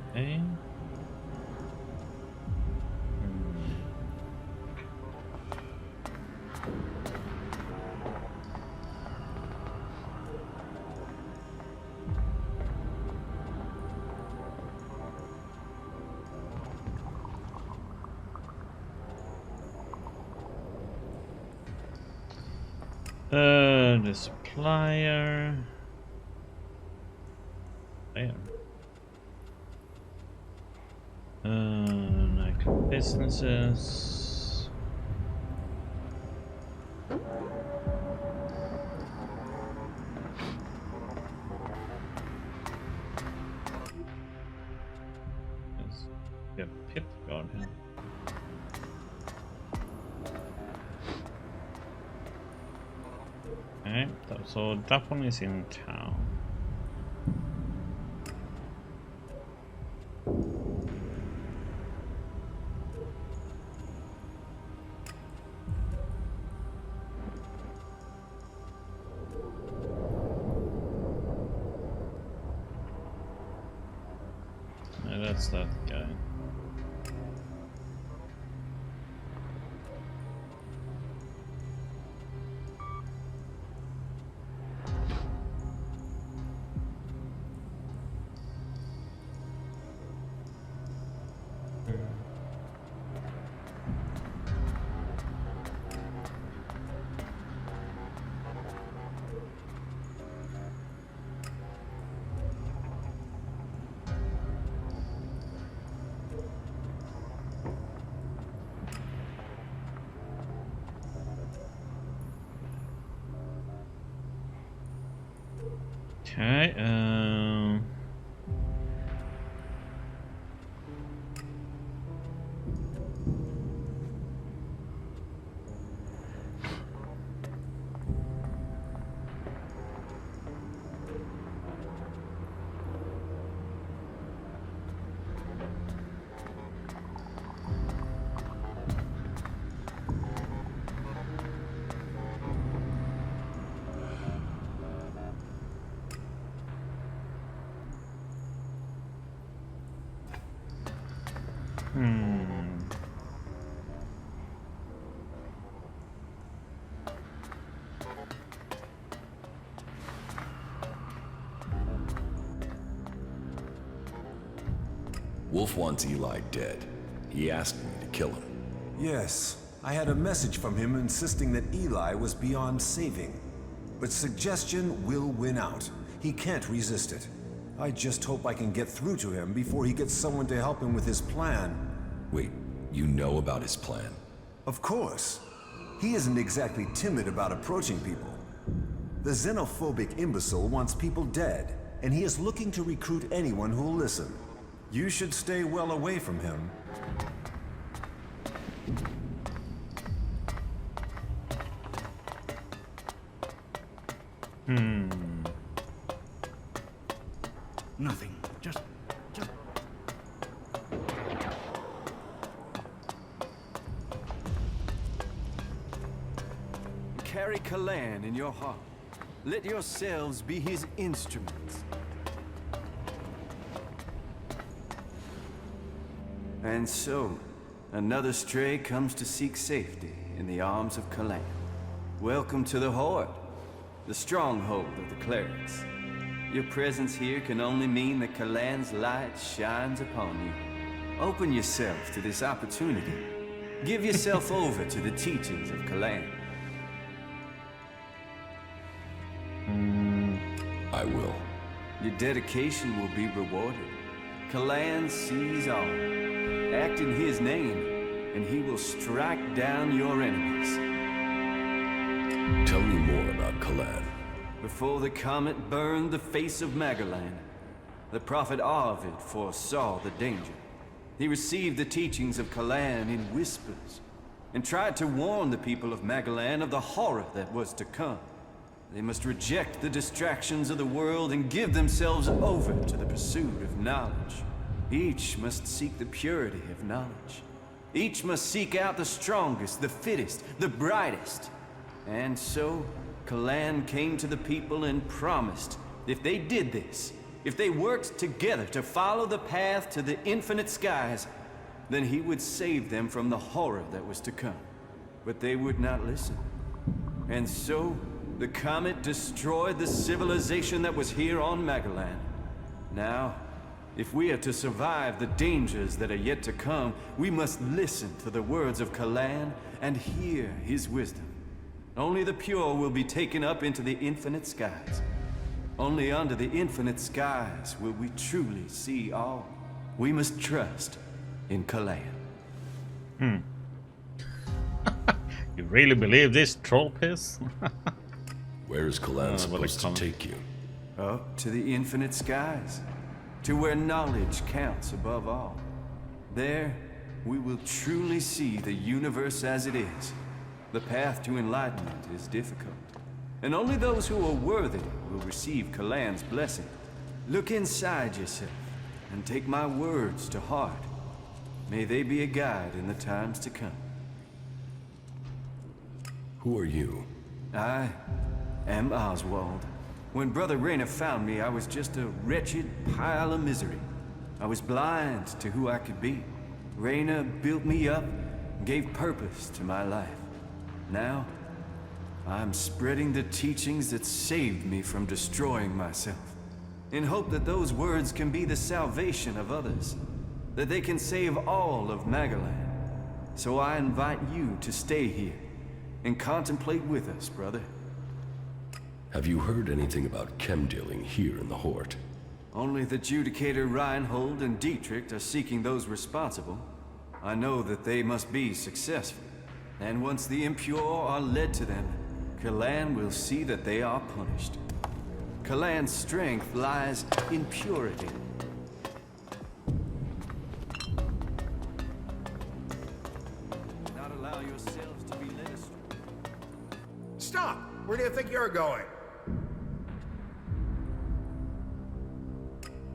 Okay. The supplier. There. Nightclub businesses. There's a pit guard here. Okay, so that one is in town. Yeah, that's that guy. Okay, Wolf wants Eli dead. He asked me to kill him. Yes, I had a message from him insisting that Eli was beyond saving. But suggestion will win out. He can't resist it. I just hope I can get through to him before he gets someone to help him with his plan. Wait, you know about his plan? Of course. He isn't exactly timid about approaching people. The xenophobic imbecile wants people dead, and he is looking to recruit anyone who'll listen. You should stay well away from him. Nothing. Just... Carry Kalan in your heart. Let yourselves be his instruments. And so, another stray comes to seek safety in the arms of Kalan. Welcome to the Hort, the stronghold of the clerics. Your presence here can only mean that Kalan's light shines upon you. Open yourself to this opportunity. Give yourself over to the teachings of Kalan. I will. Your dedication will be rewarded. Kalan sees all. Act in his name, and he will strike down your enemies. Tell me more about Kalan. Before the comet burned the face of Magellan, the prophet Arvid foresaw the danger. He received the teachings of Kalan in whispers, and tried to warn the people of Magellan of the horror that was to come. They must reject the distractions of the world and give themselves over to the pursuit of knowledge. Each must seek the purity of knowledge. Each must seek out the strongest, the fittest, the brightest. And so, Kalan came to the people and promised, if they did this, if they worked together to follow the path to the infinite skies, then he would save them from the horror that was to come. But they would not listen. And so, the comet destroyed the civilization that was here on Magellan. Now, if we are to survive the dangers that are yet to come, we must listen to the words of Kalan and hear his wisdom. Only the pure will be taken up into the infinite skies. Only under the infinite skies will we truly see all. We must trust in Kalan. You really believe this troll piss? Where is Kalan supposed to take you? Up to the infinite skies. To where knowledge counts above all. There, we will truly see the universe as it is. The path to enlightenment is difficult, and only those who are worthy will receive Kalan's blessing. Look inside yourself, and take my words to heart. May they be a guide in the times to come. Who are you? I am Oswald. When Brother Rayner found me, I was just a wretched pile of misery. I was blind to who I could be. Rayner built me up and gave purpose to my life. Now, I'm spreading the teachings that saved me from destroying myself, in hope that those words can be the salvation of others, that they can save all of Magellan. So I invite you to stay here and contemplate with us, brother. Have you heard anything about chem dealing here in the Hort? Only the Judicator Reinhold and Dietrich are seeking those responsible. I know that they must be successful. And once the impure are led to them, Kalan will see that they are punished. Kalan's strength lies in purity. Not allow yourselves to be led astray. Stop! Where do you think you're going?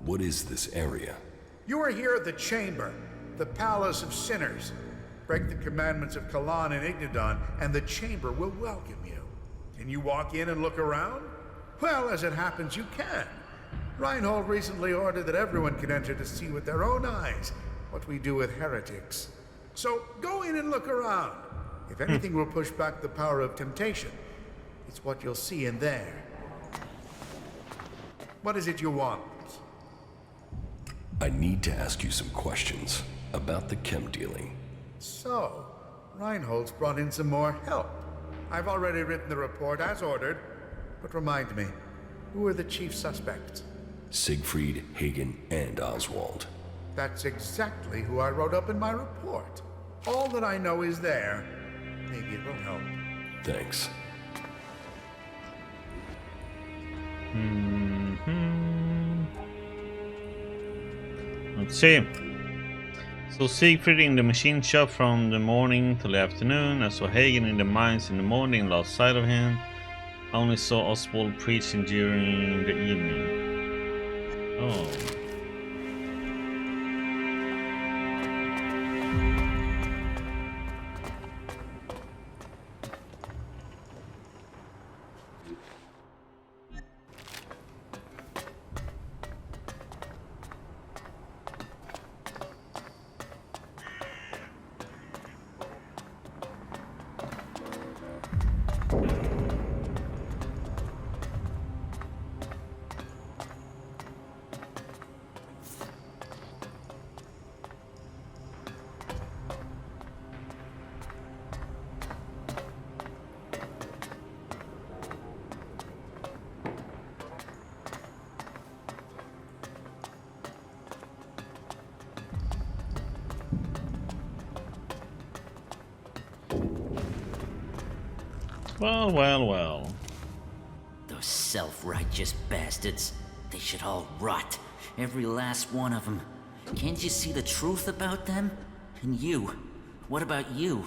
What is this area? You are here at the Chamber, the Palace of Sinners. Break the commandments of Kalan and Ignadon, and the Chamber will welcome you. Can you walk in and look around? Well, as it happens, you can. Reinhold recently ordered that everyone can enter to see with their own eyes what we do with heretics. So go in and look around. If anything will push back the power of temptation, it's what you'll see in there. What is it you want? I need to ask you some questions about the chem dealing. So, Reinhold's brought in some more help. I've already written the report as ordered, but remind me, who are the chief suspects? Siegfried, Hagen, and Oswald. That's exactly who I wrote up in my report. All that I know is there. Maybe it will help. Thanks. Let's see. So Siegfried in the machine shop from the morning till the afternoon. I saw Hagen in the mines in the morning, lost sight of him. I only saw Oswald preaching during the evening. Oh. Well, well, well. Those self-righteous bastards. They should all rot. Every last one of them. Can't you see the truth about them? And you? What about you?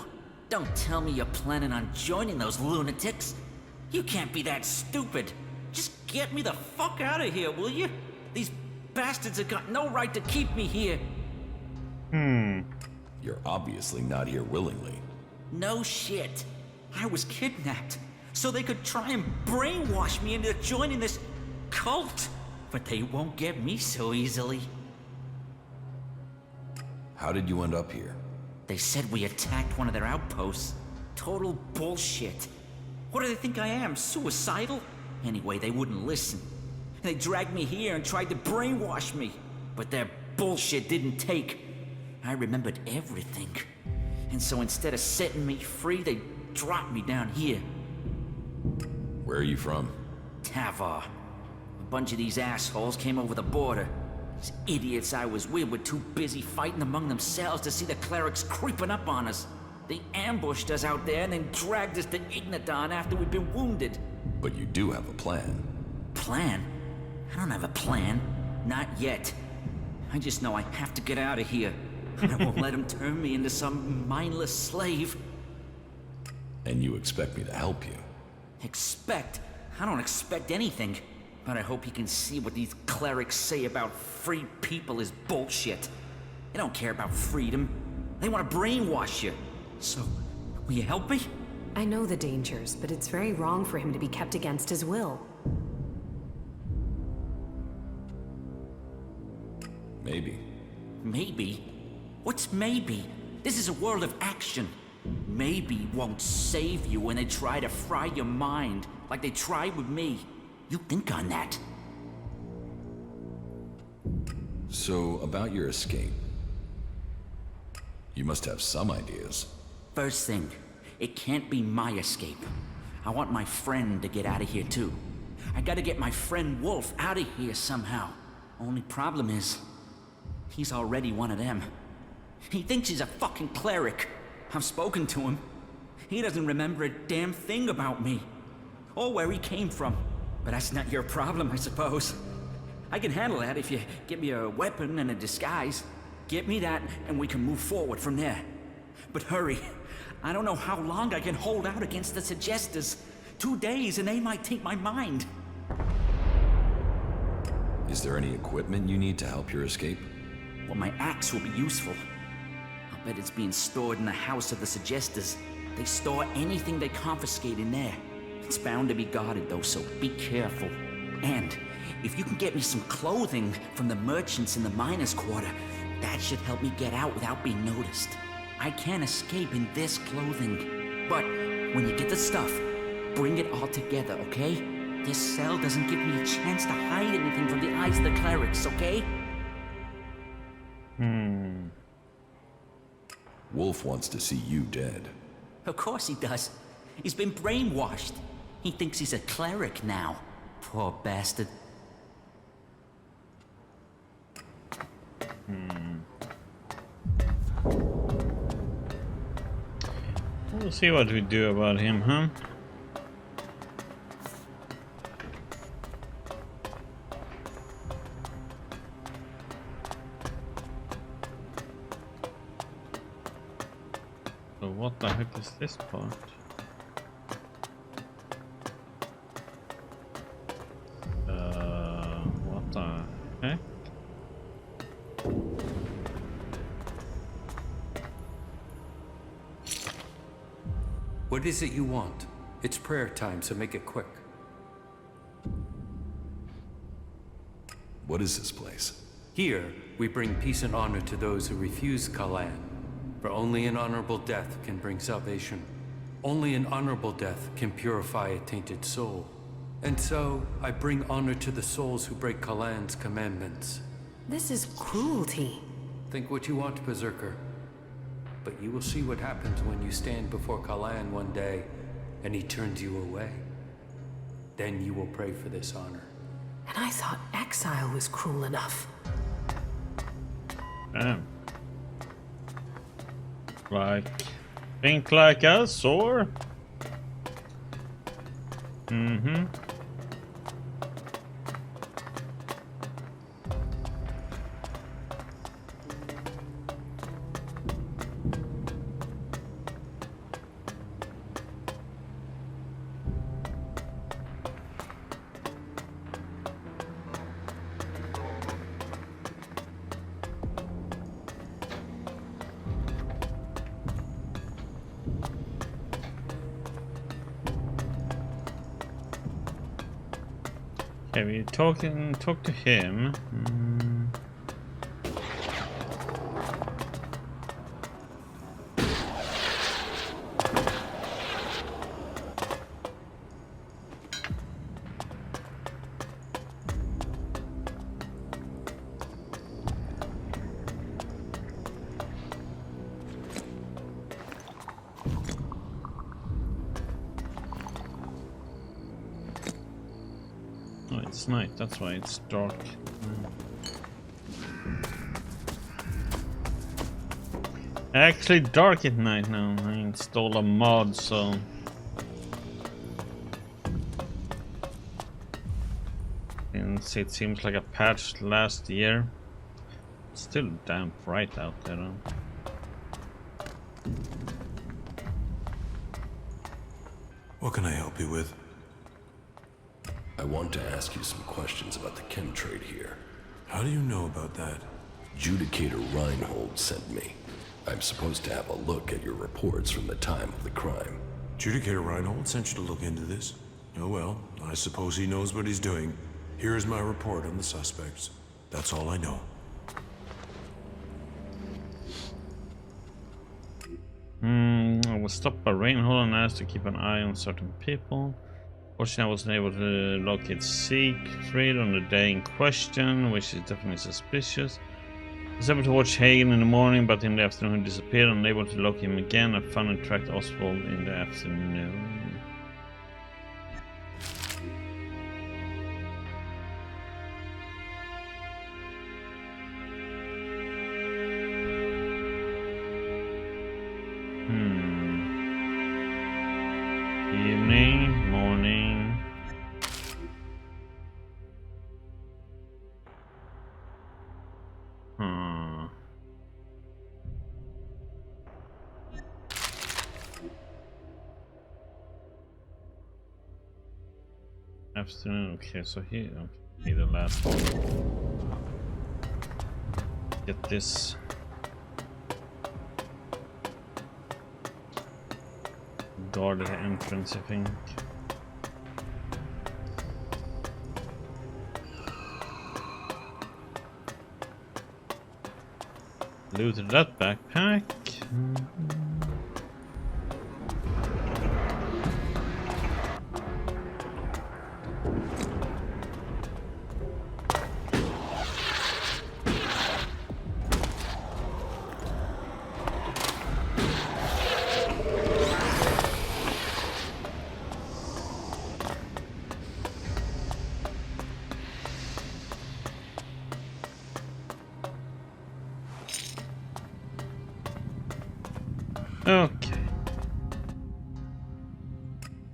Don't tell me you're planning on joining those lunatics. You can't be that stupid. Just get me the fuck out of here, will you? These bastards have got no right to keep me here. You're obviously not here willingly. No shit. I was kidnapped, so they could try and brainwash me into joining this cult. But they won't get me so easily. How did you end up here? They said we attacked one of their outposts. Total bullshit. What do they think I am, suicidal? Anyway, they wouldn't listen. They dragged me here and tried to brainwash me. But their bullshit didn't take. I remembered everything. And so instead of setting me free, they dropped me down here. Where are you from? Tavar. A bunch of these assholes came over the border. These idiots I was with were too busy fighting among themselves to see the clerics creeping up on us. They ambushed us out there and then dragged us to Ignadon after we'd been wounded. But you do have a plan. Plan? I don't have a plan. Not yet. I just know I have to get out of here. I won't let them turn me into some mindless slave. And you expect me to help you? Expect? I don't expect anything. But I hope you can see what these clerics say about free people is bullshit. They don't care about freedom. They want to brainwash you. So, will you help me? I know the dangers, but it's very wrong for him to be kept against his will. Maybe. Maybe? What's maybe? This is a world of action. Maybe won't save you when they try to fry your mind, like they tried with me. You think on that. So, about your escape. You must have some ideas. First thing, it can't be my escape. I want my friend to get out of here too. I gotta get my friend Wolf out of here somehow. Only problem is, he's already one of them. He thinks he's a fucking cleric. I've spoken to him. He doesn't remember a damn thing about me. Or where he came from. But that's not your problem, I suppose. I can handle that if you give me a weapon and a disguise. Get me that, and we can move forward from there. But hurry. I don't know how long I can hold out against the Suggestors. 2 days and they might take my mind. Is there any equipment you need to help your escape? Well, my axe will be useful. I'll bet it's being stored in the house of the Suggestors. They store anything they confiscate in there. It's bound to be guarded though, so be careful. And if you can get me some clothing from the merchants in the miners' quarter, that should help me get out without being noticed. I can't escape in this clothing. But when you get the stuff, bring it all together, okay? This cell doesn't give me a chance to hide anything from the eyes of the clerics, okay? Wolf wants to see you dead. Of course he does. He's been brainwashed. He thinks he's a cleric now. Poor bastard. We'll see what we do about him, huh? So what the heck is this part? What the heck? What is it you want? It's prayer time, so make it quick. What is this place? Here, we bring peace and honor to those who refuse Kalan. For only an honorable death can bring salvation. Only an honorable death can purify a tainted soul. And so, I bring honor to the souls who break Kalan's commandments. This is cruelty. Think what you want, Berserker. But you will see what happens when you stand before Kalan one day, and he turns you away. Then you will pray for this honor. And I thought exile was cruel enough. Damn. Like, think like us, or? Mm-hmm. Okay, we talk to him. Oh, it's night, that's why it's dark. Actually dark at night now. I installed a mod, so since it seems like a patch last year. It's still damn bright out there though. What can I help you with? I want to ask you some questions about the chem trade here. How do you know about that? Judicator Reinhold sent me. I'm supposed to have a look at your reports from the time of the crime. Judicator Reinhold sent you to look into this? Oh well, I suppose he knows what he's doing. Here is my report on the suspects. That's all I know. I was stopped by Reinhold and asked to keep an eye on certain people. Fortunately, I wasn't able to locate Siegfried on the day in question, which is definitely suspicious. I was able to watch Hagen in the morning, but in the afternoon he disappeared. Unable to locate him again. I found and tracked Oswald in the afternoon. Evening, morning. Afternoon, okay, so here, okay, the last one. Get this. Guarded entrance, I think. Looted that backpack.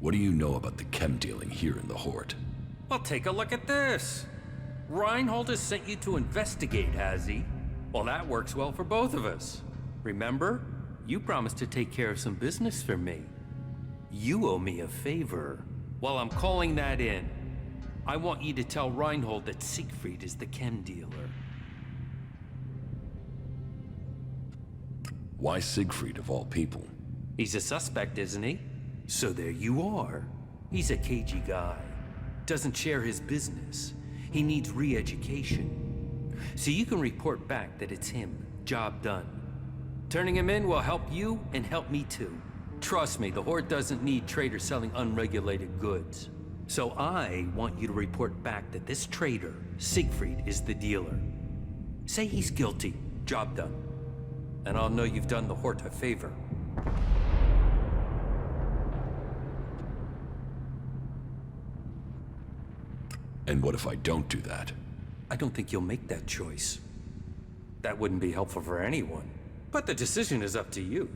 What do you know about the chem dealing here in the Hort? Well, take a look at this. Reinhold has sent you to investigate, has he? Well, that works well for both of us. Remember? You promised to take care of some business for me. You owe me a favor. Well, I'm calling that in. I want you to tell Reinhold that Siegfried is the chem dealer. Why Siegfried of all people? He's a suspect, isn't he? So there you are. He's a cagey guy. Doesn't share his business. He needs re-education. So you can report back that it's him. Job done. Turning him in will help you and help me too. Trust me, the Hort doesn't need traders selling unregulated goods. So I want you to report back that this trader, Siegfried, is the dealer. Say he's guilty. Job done. And I'll know you've done the Hort a favor. And what if I don't do that? I don't think you'll make that choice. That wouldn't be helpful for anyone. But the decision is up to you.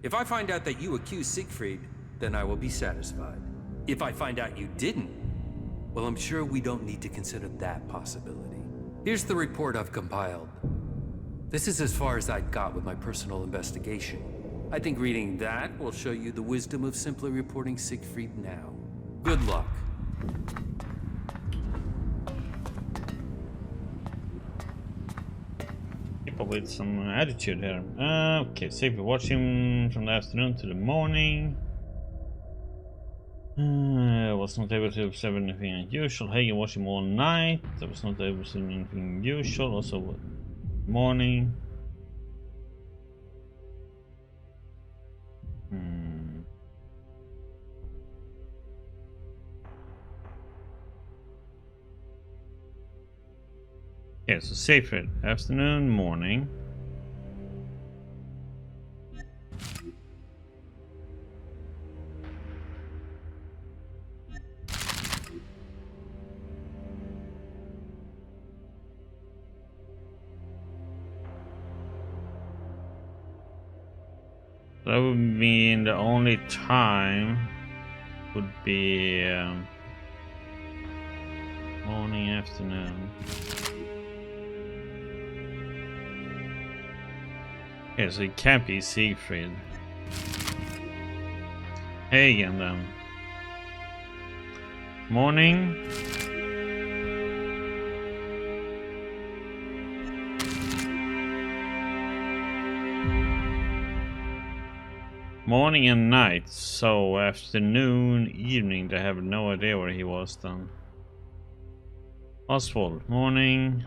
If I find out that you accused Siegfried, then I will be satisfied. If I find out you didn't, well, I'm sure we don't need to consider that possibility. Here's the report I've compiled. This is as far as I got with my personal investigation. I think reading that will show you the wisdom of simply reporting Siegfried now. Good luck. People with some attitude here. Okay, safely watch him from the afternoon to the morning. Was not able to observe anything unusual. Hagen watched him all night. I was not able to see anything unusual. Also, morning. Yeah, so Seyfried, afternoon, morning. That would mean the only time would be morning, afternoon. Okay, so it can't be Siegfried. Hagen then. Morning. Morning and night, so afternoon, evening, they have no idea where he was then. Oswald, morning.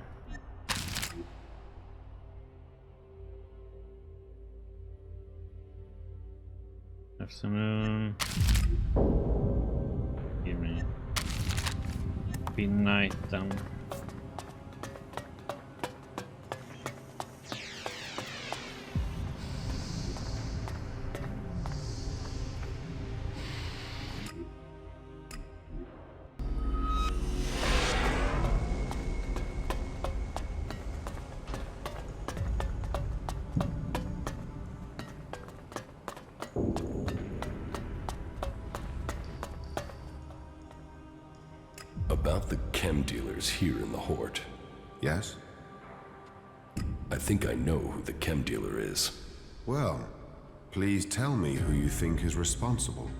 Afternoon. Evening. Be night then. About the chem dealers here in the Hort. Yes? I think I know who the chem dealer is. Well, please tell me who you think is responsible.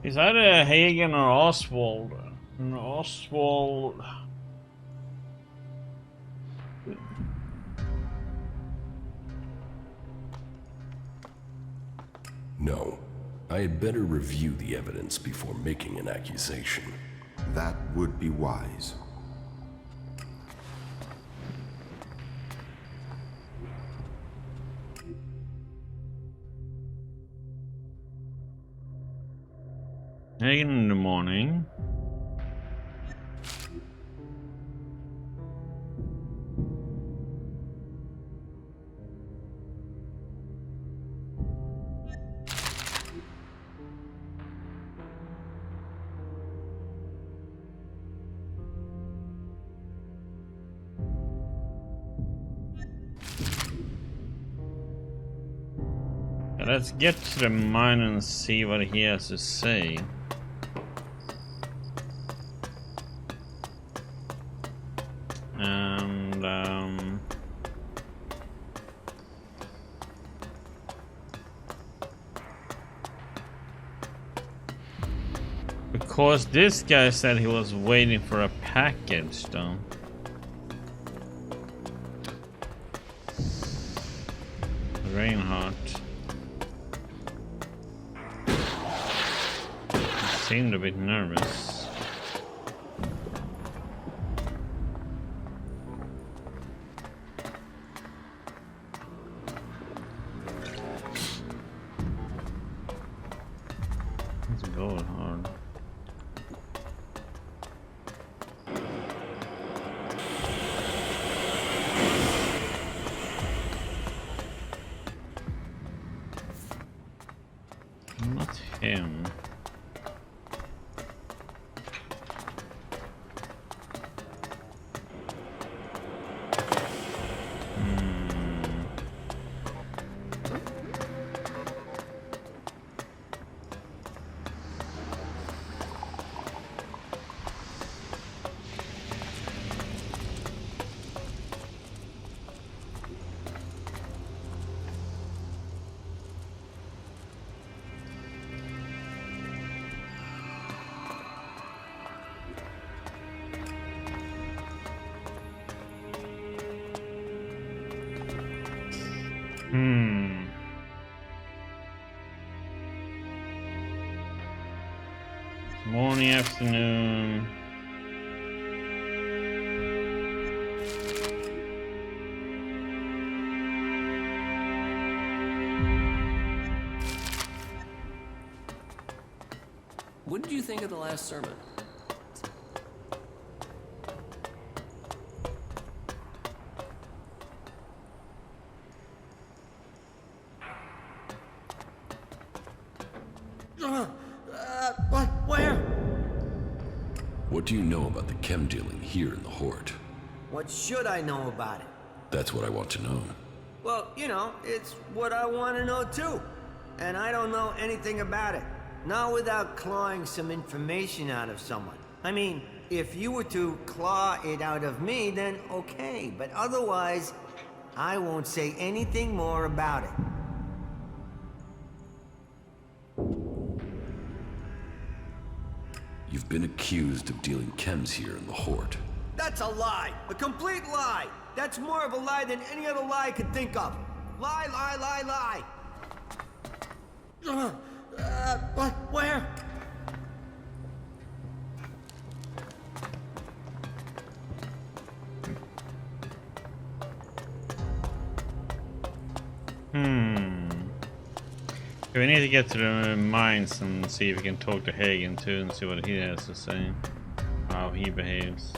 Is either Hagen or Oswald? Oswald. No. I had better review the evidence before making an accusation. That would be wise. Hagen in the morning. Let's get to the mine and see what he has to say. And because this guy said he was waiting for a package though. Reinhardt seemed a bit nervous. Let's go hard. Not him. Morning, afternoon. What did you think of the last sermon? Where? What do you know about the chem dealing here in the Hort? What should I know about it? That's what I want to know. Well, you know, it's what I want to know too. And I don't know anything about it. Not without clawing some information out of someone. I mean, if you were to claw it out of me, then okay. But otherwise, I won't say anything more about it. You've been accused of dealing chems here in the Hort. That's a lie. A complete lie. That's more of a lie than any other lie I could think of. Lie, lie, lie, lie. What? Where? We need to get to the mines and see if we can talk to Hagen too and see what he has to say. How he behaves.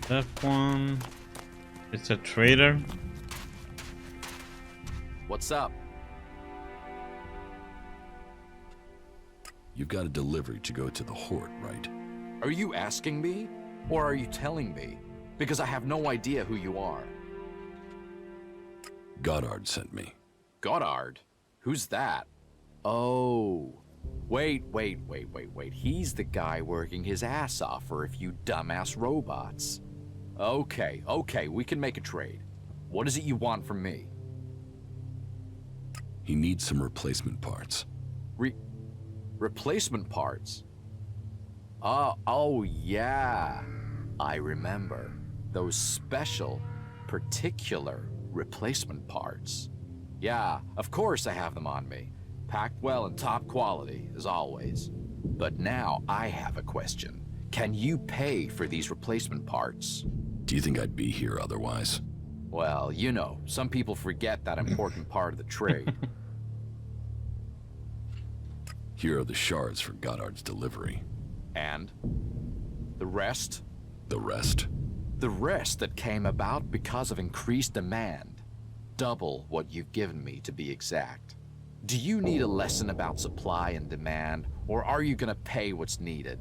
That one, it's a trader. What's up? You've got a delivery to go to the Hort, right? Are you asking me? Or are you telling me? Because I have no idea who you are. Goddard sent me. Goddard? Who's that? Oh. Wait. He's the guy working his ass off for a few dumbass robots. Okay, we can make a trade. What is it you want from me? He needs some replacement parts. Replacement parts? Oh yeah. I remember. Those special, particular replacement parts. Yeah, of course I have them on me. Packed well and top quality, as always. But now I have a question. Can you pay for these replacement parts? Do you think I'd be here otherwise? Well, you know, some people forget that important part of the trade. Here are the shards for Goddard's delivery. And? The rest? The rest? The rest that came about because of increased demand. Double what you've given me, to be exact. Do you need a lesson about supply and demand, or are you gonna pay what's needed?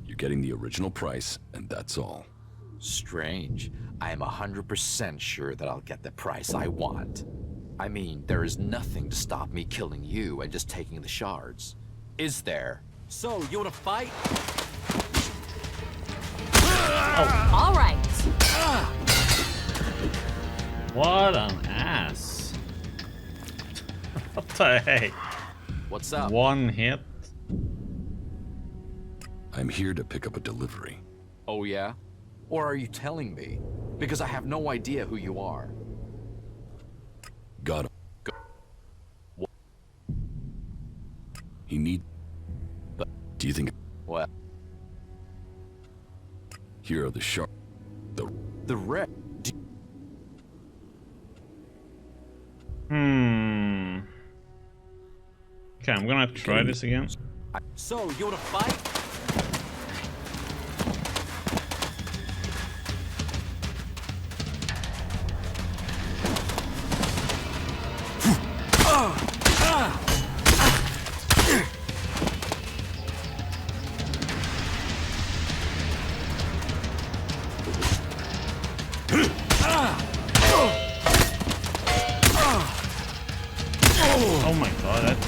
You're getting the original price, and that's all. Strange. I am 100% sure that I'll get the price I want. I mean, there is nothing to stop me killing you and just taking the shards. Is there? So, you wanna fight? Oh. All right. What an ass. What the heck? What's up? One hit. I'm here to pick up a delivery. Oh yeah? Or are you telling me? Because I have no idea who you are. Goddard. He need... But do you think... What? Here are the sharp... The red... Okay, I'm gonna try this again. So, you wanna fight? Oh my god, that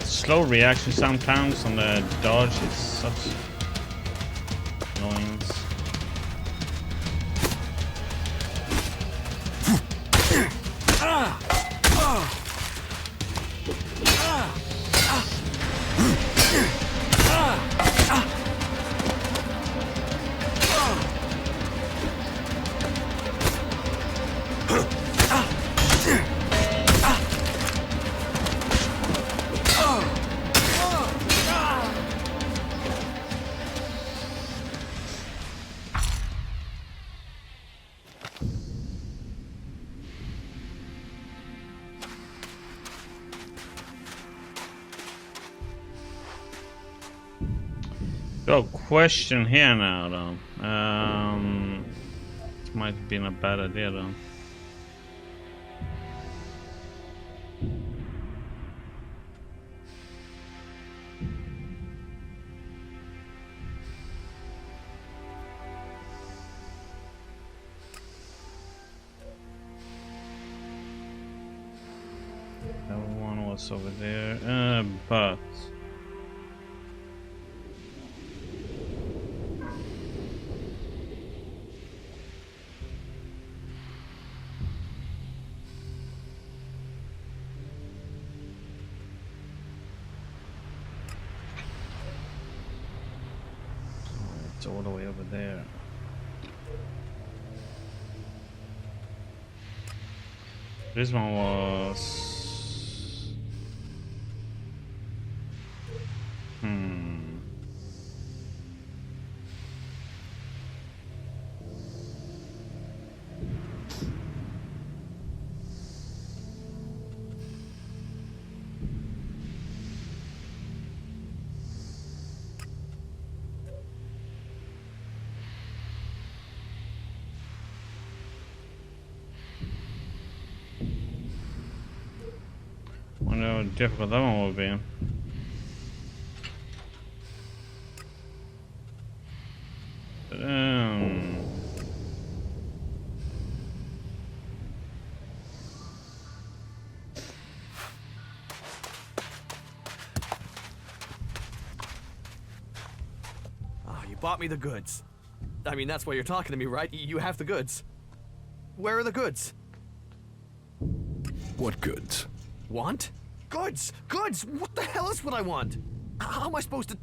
slow reaction sometimes on the dodge is such annoyance. So, question here now, though. It might have been a bad idea, though. That one was over there, but... It's all the way over there. This one was... Wonder how difficult that one will be. Oh, you bought me the goods. I mean, that's why you're talking to me, right? You have the goods. Where are the goods? What goods? Want? Goods! Goods! What the hell is what I want? How am I supposed to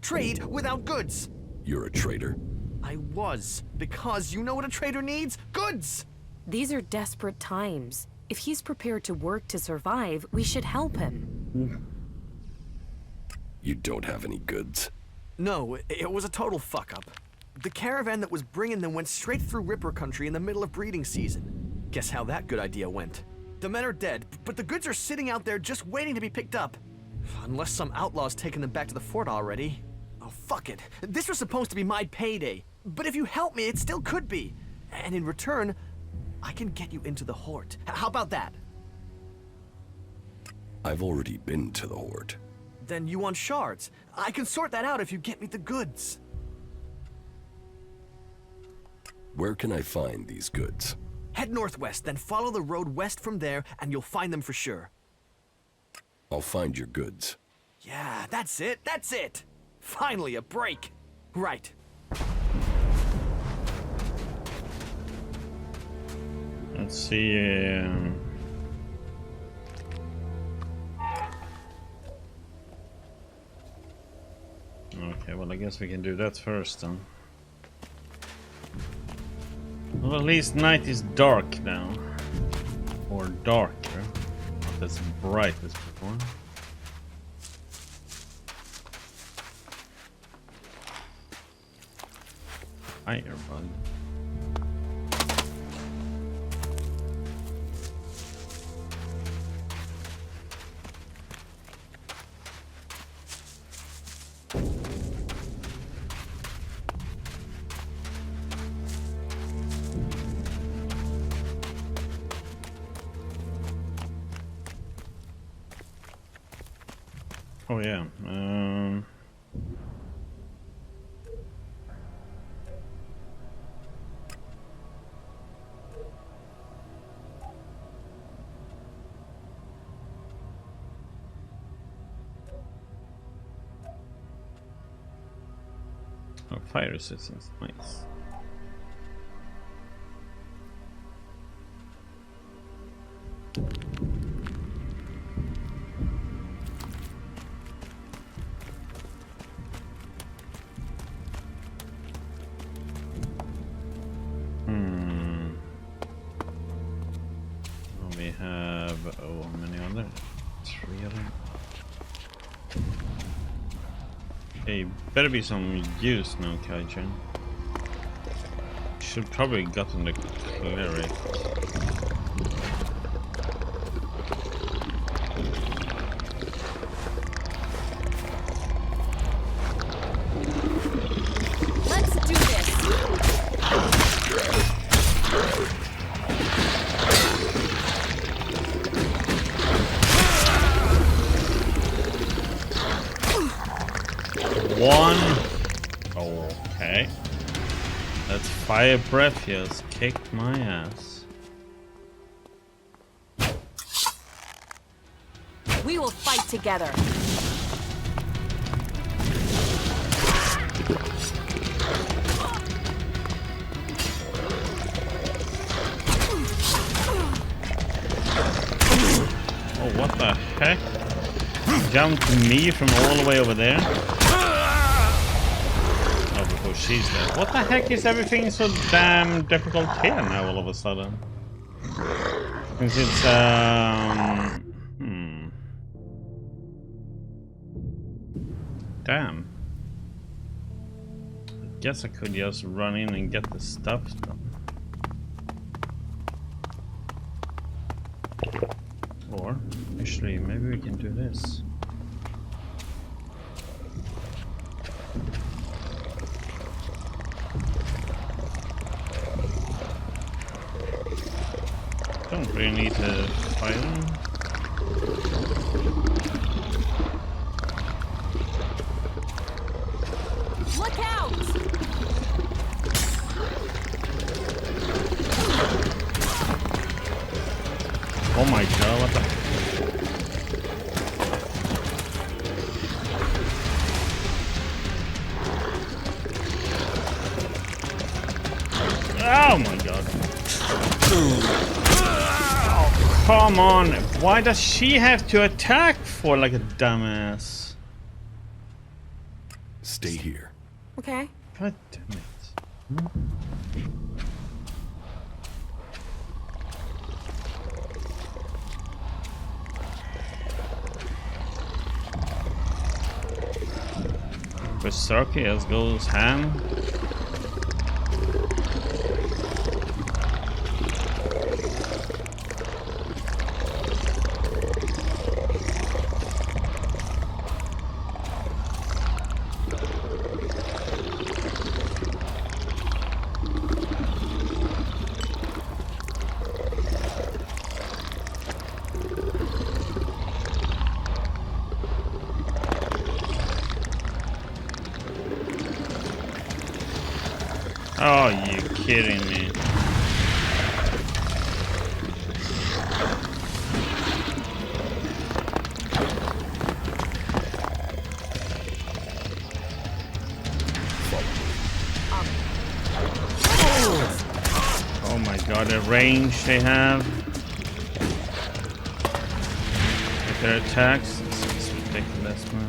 trade without goods? You're a trader? I was, because you know what a trader needs? Goods! These are desperate times. If he's prepared to work to survive, we should help him. You don't have any goods? No, it was a total fuck-up. The caravan that was bringing them went straight through Ripper country in the middle of breeding season. Guess how that good idea went. The men are dead, but the goods are sitting out there just waiting to be picked up. Unless some outlaw's taken them back to the fort already. Oh, fuck it. This was supposed to be my payday. But if you help me, it still could be. And in return, I can get you into the Hort. How about that? I've already been to the Hort. Then you want shards. I can sort that out if you get me the goods. Where can I find these goods? Head northwest, then follow the road west from there, and you'll find them for sure. I'll find your goods. Yeah, that's it, that's it! Finally, a break! Right. Let's see. Okay, well, I guess we can do that first then. Well, at least night is dark now. Or darker. Not as bright as before. Firebug. Oh yeah. Oh, fire resistance, nice. We have, oh, how many other? 3 of them. Okay, better be some use now, Kaijin. Should probably gotten the cleric. Let's do this. One. Okay. That's fire breath just kicked my ass. We will fight together. Oh, what the heck? Jumped me from all the way over there. Oh, before she's there. What the heck is everything so damn difficult here now all of a sudden? Since it's damn. I guess I could just run in and get the stuff done. Or, actually, maybe we can do this. Don't really need to fight them. Look out! Oh my god, what the... Oh my god. Come on, why does she have to attack for like a dumbass? Stay here. Okay. God damn it. Berserker goes ham. Oh, you kidding me? Oh my god, the range they have. With their attacks, it's ridiculous, man.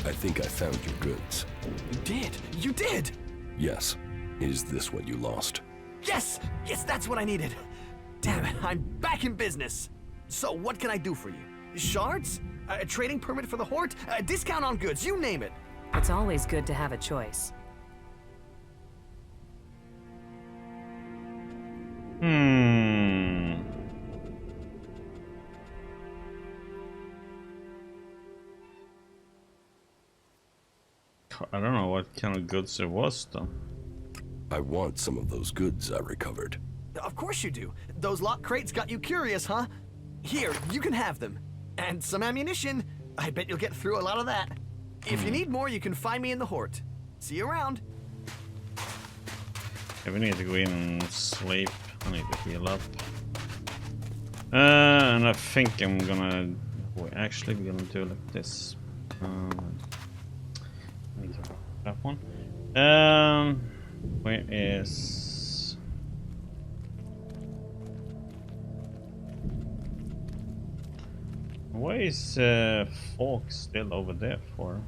I think I found your goods. You did? You did? Yes. Is this what you lost? Yes! Yes, that's what I needed. Damn it, I'm back in business. So what can I do for you? Shards? A trading permit for the Hort? A discount on goods, you name it. It's always good to have a choice. I don't know what kind of goods it was, though. I want some of those goods I recovered. Of course you do. Those locked crates got you curious, huh? Here, you can have them. And some ammunition. I bet you'll get through a lot of that. If you need more, you can find me in the Hort. See you around. Okay, we need to go in and sleep. I need to heal up. And I think I'm gonna... We're gonna do like this. I need to that one. Where is... Why is Fork still over there for?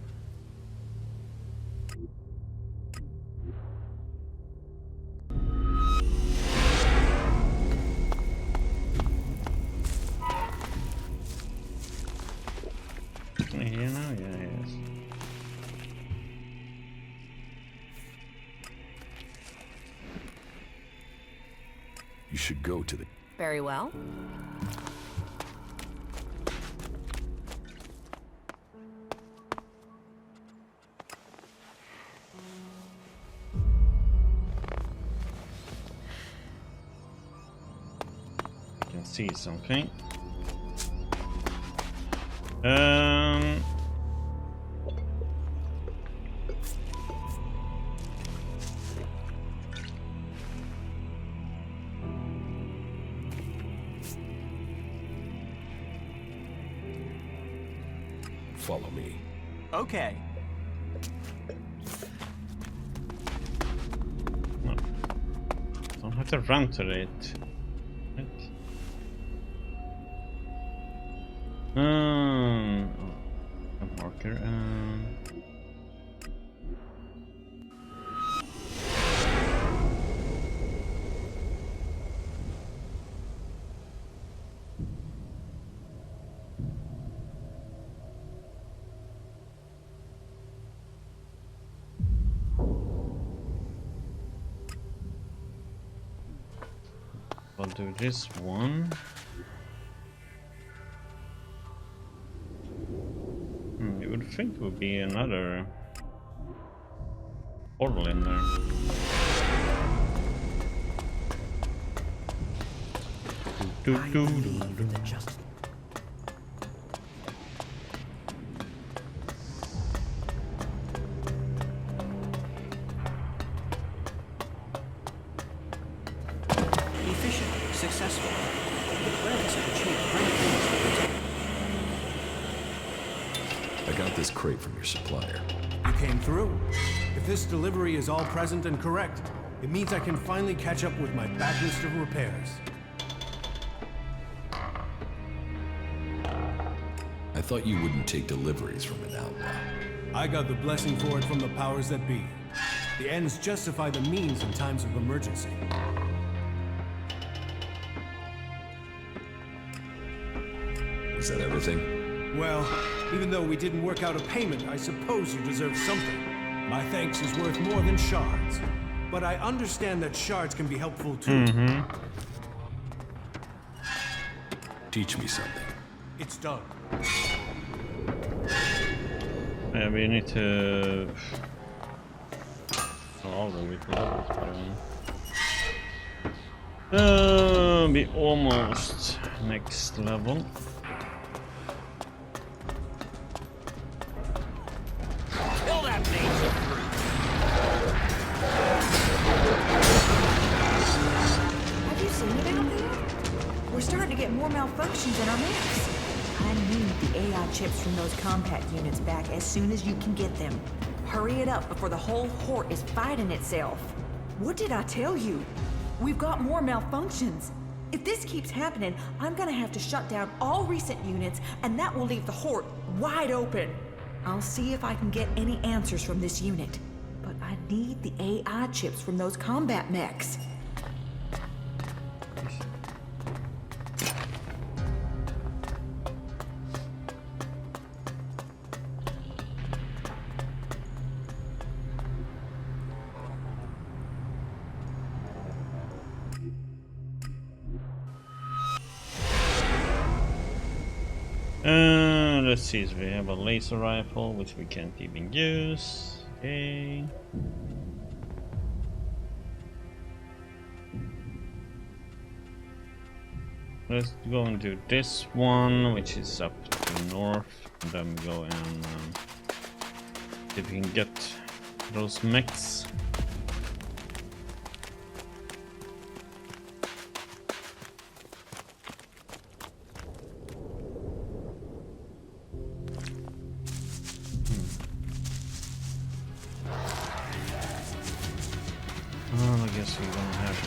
Can I hear now? Yeah, yes. You should go to the... Very well. I can see something. Follow me. Okay. No. Don't have to run to it. Right. A marker. I'll do this one. You would think it would be another portal in there. I got this crate from your supplier. You came through. If this delivery is all present and correct, it means I can finally catch up with my backlist of repairs. I thought you wouldn't take deliveries from an outlaw. I got the blessing for it from the powers that be. The ends justify the means in times of emergency. Is that everything? Well, even though we didn't work out a payment, I suppose you deserve something. My thanks is worth more than shards. But I understand that shards can be helpful too. Teach me something. It's done. Yeah, we need to solve the weak levels, but be almost next level. Kill that nature fruit. Have you seen it out there? We're starting to get more malfunctions in our mix. I need the AI chips from those combat units back as soon as you can get them. Hurry it up before the whole Hort is fighting itself. What did I tell you? We've got more malfunctions. If this keeps happening, I'm gonna have to shut down all recent units, and that will leave the Hort wide open. I'll see if I can get any answers from this unit. But I need the AI chips from those combat mechs. Let's see, so we have a laser rifle, which we can't even use. Okay. Let's go and do this one, which is up to the north. And then we go and see if we can get those mechs. Well, I guess we're gonna have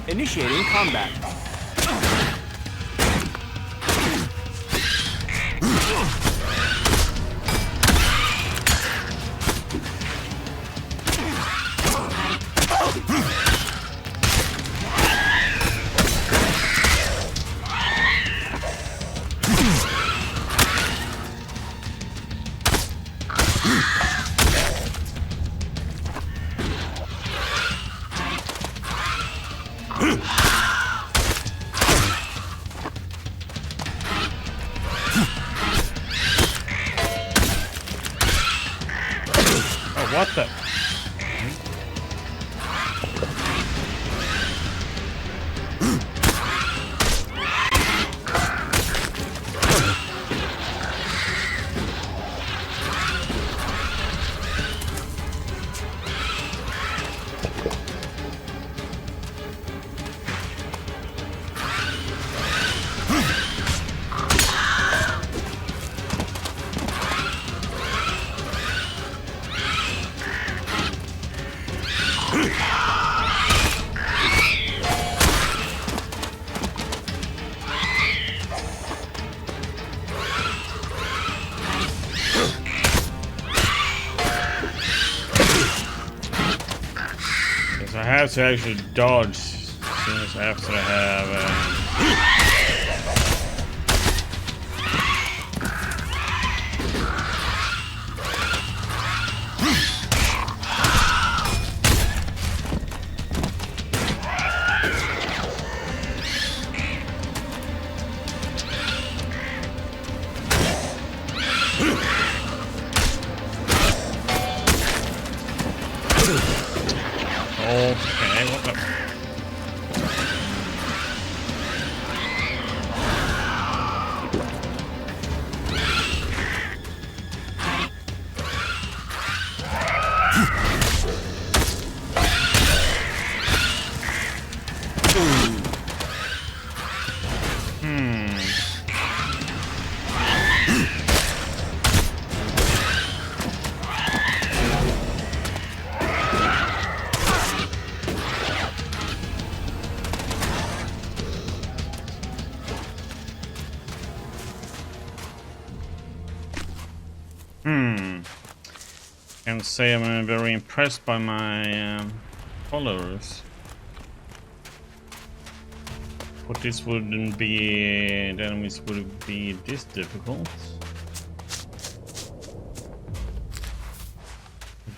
to. Initiating combat. What the? I have to actually dodge as soon as after I have okay, what the? Can't say I'm very impressed by my followers. But this wouldn't be, the enemies wouldn't be this difficult.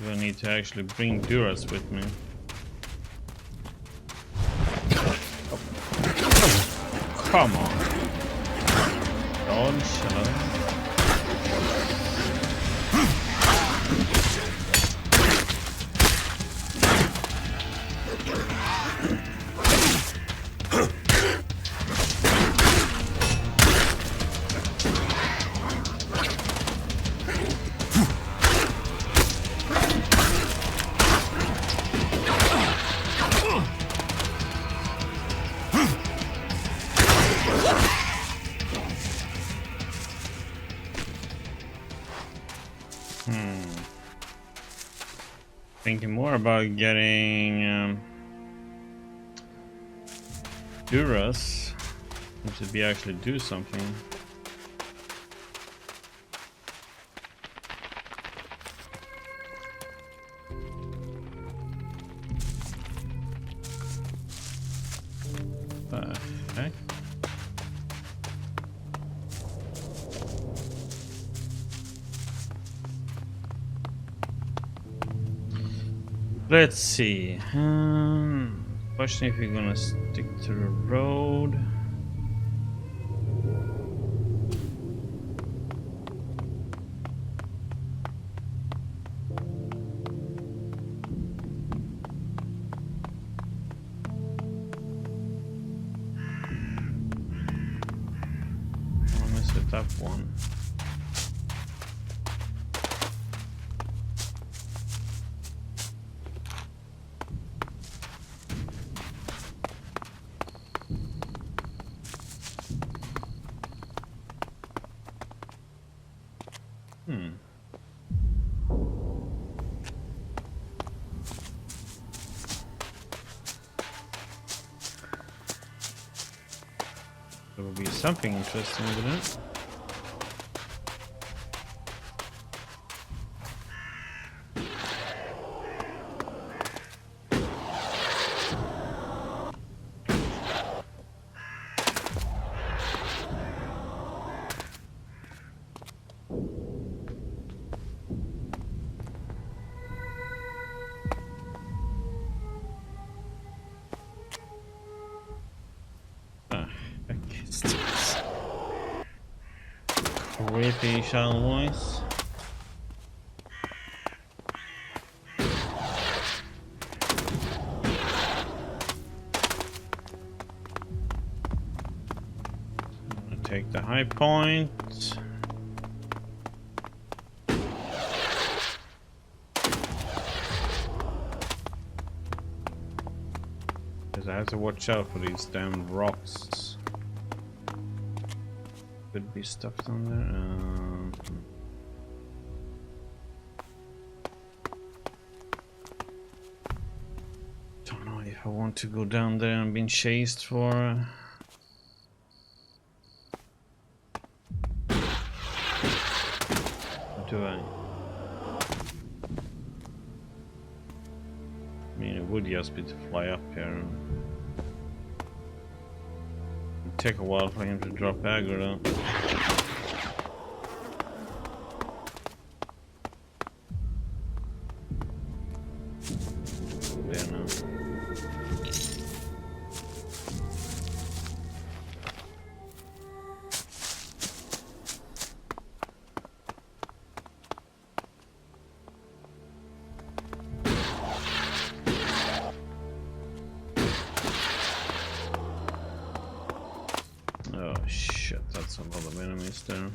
Do I need to actually bring Duras with me? Oh. Come on. Dodge, hello. Thinking more about getting Duras, which would be actually do something. The heck? Let's see. Question if you're gonna stick to the road. I'll mess with that one. There will be something interesting with it. Creepy child voice. I'm gonna take the high point. Because I have to watch out for these damn rocks. Could be stuff down there. Don't know if I want to go down there and being chased for. What do I? I mean, it would just be to fly up here. Take a while for him to drop aggro though. There now. Oh shit, that's a lot of enemies there.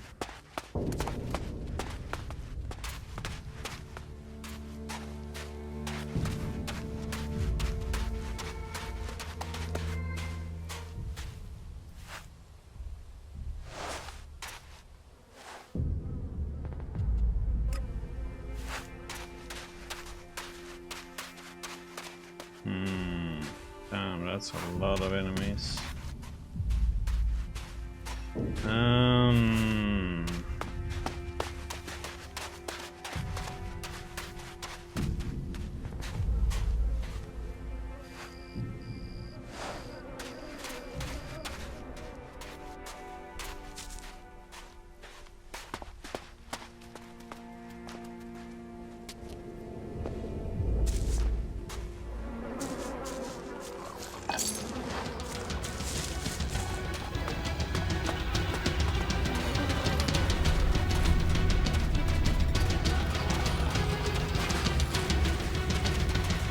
that's a lot of enemies.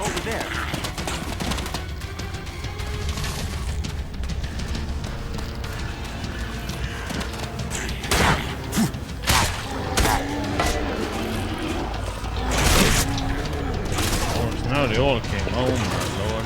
Over there. Of course, now they all came. Oh my lord.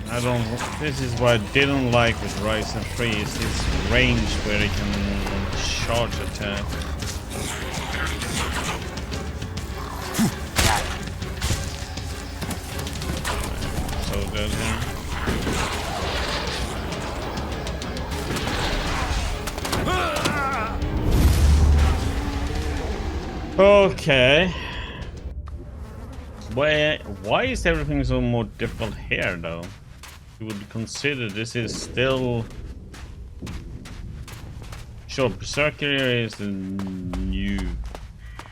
I don't. This is what I didn't like with Ryzen 3 is this range where it can charge attack. So good here. Okay. Why is everything so more difficult here, though? You would consider this is still... Sure, Berserker area is the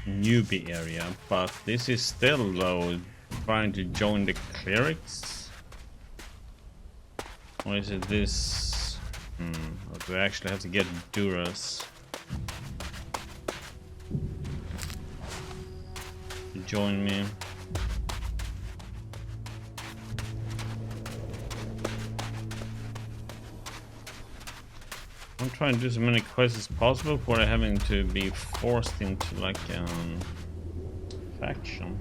newbie area, but this is still, though, trying to join the clerics? Or is it this... Or do I actually have to get Duras to join me? I'm trying to do as many quests as possible before having to be forced into like a faction.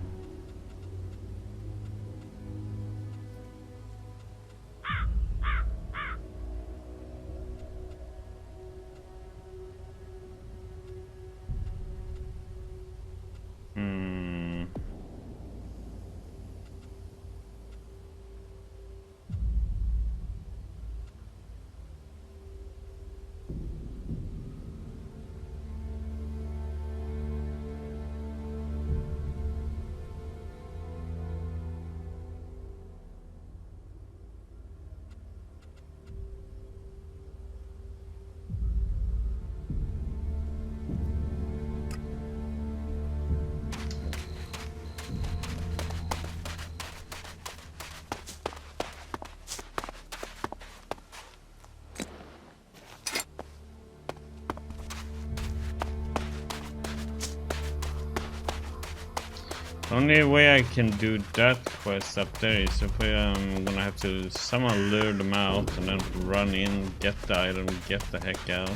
Only way I can do that quest up there is if I'm gonna have to somehow lure them out and then run in, get the item, get the heck out.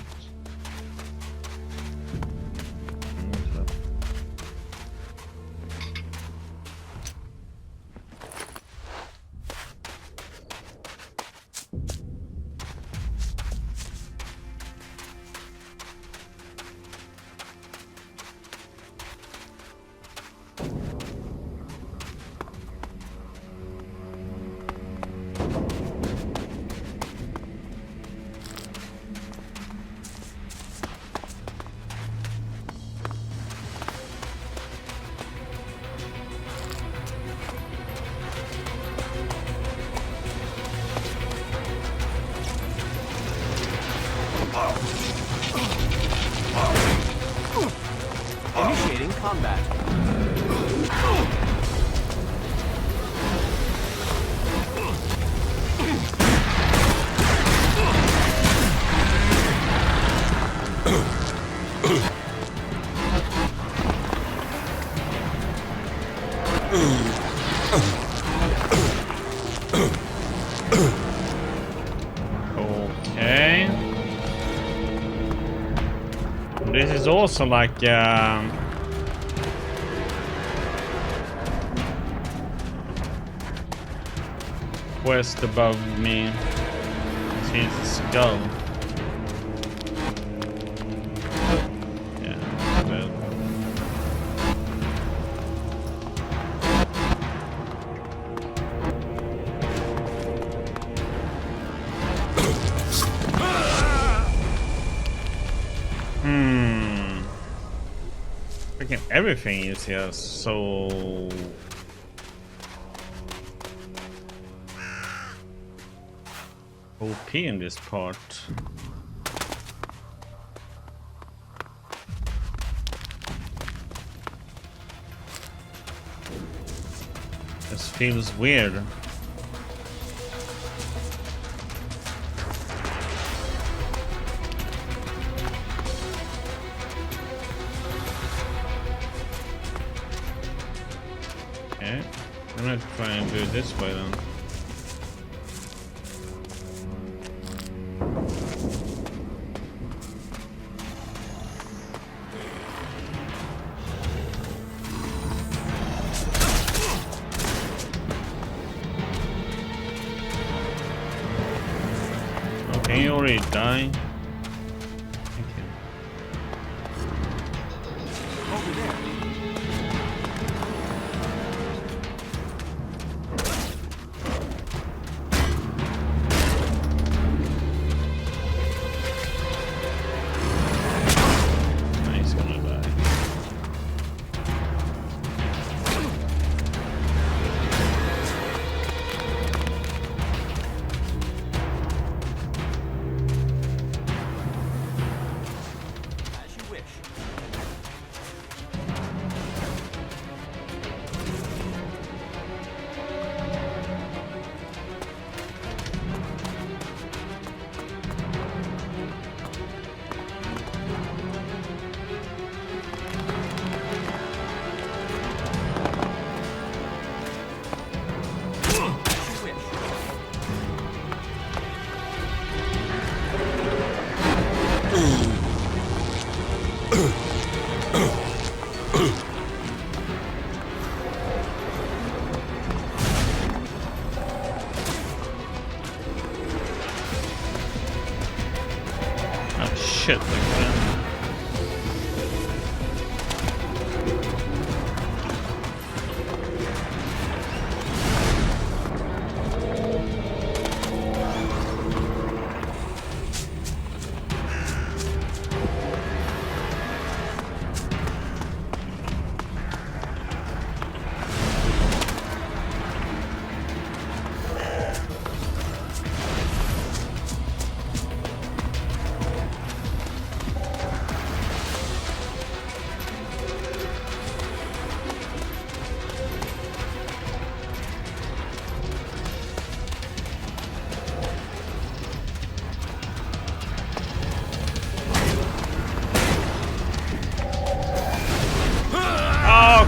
Initiating combat. Okay. This is also like quest above me. See its skull. Yeah, well. Freaking everything is here so OP in this part. This feels weird. Okay, I'm gonna try and do it this way then. Okay, you already die. Shit, like that.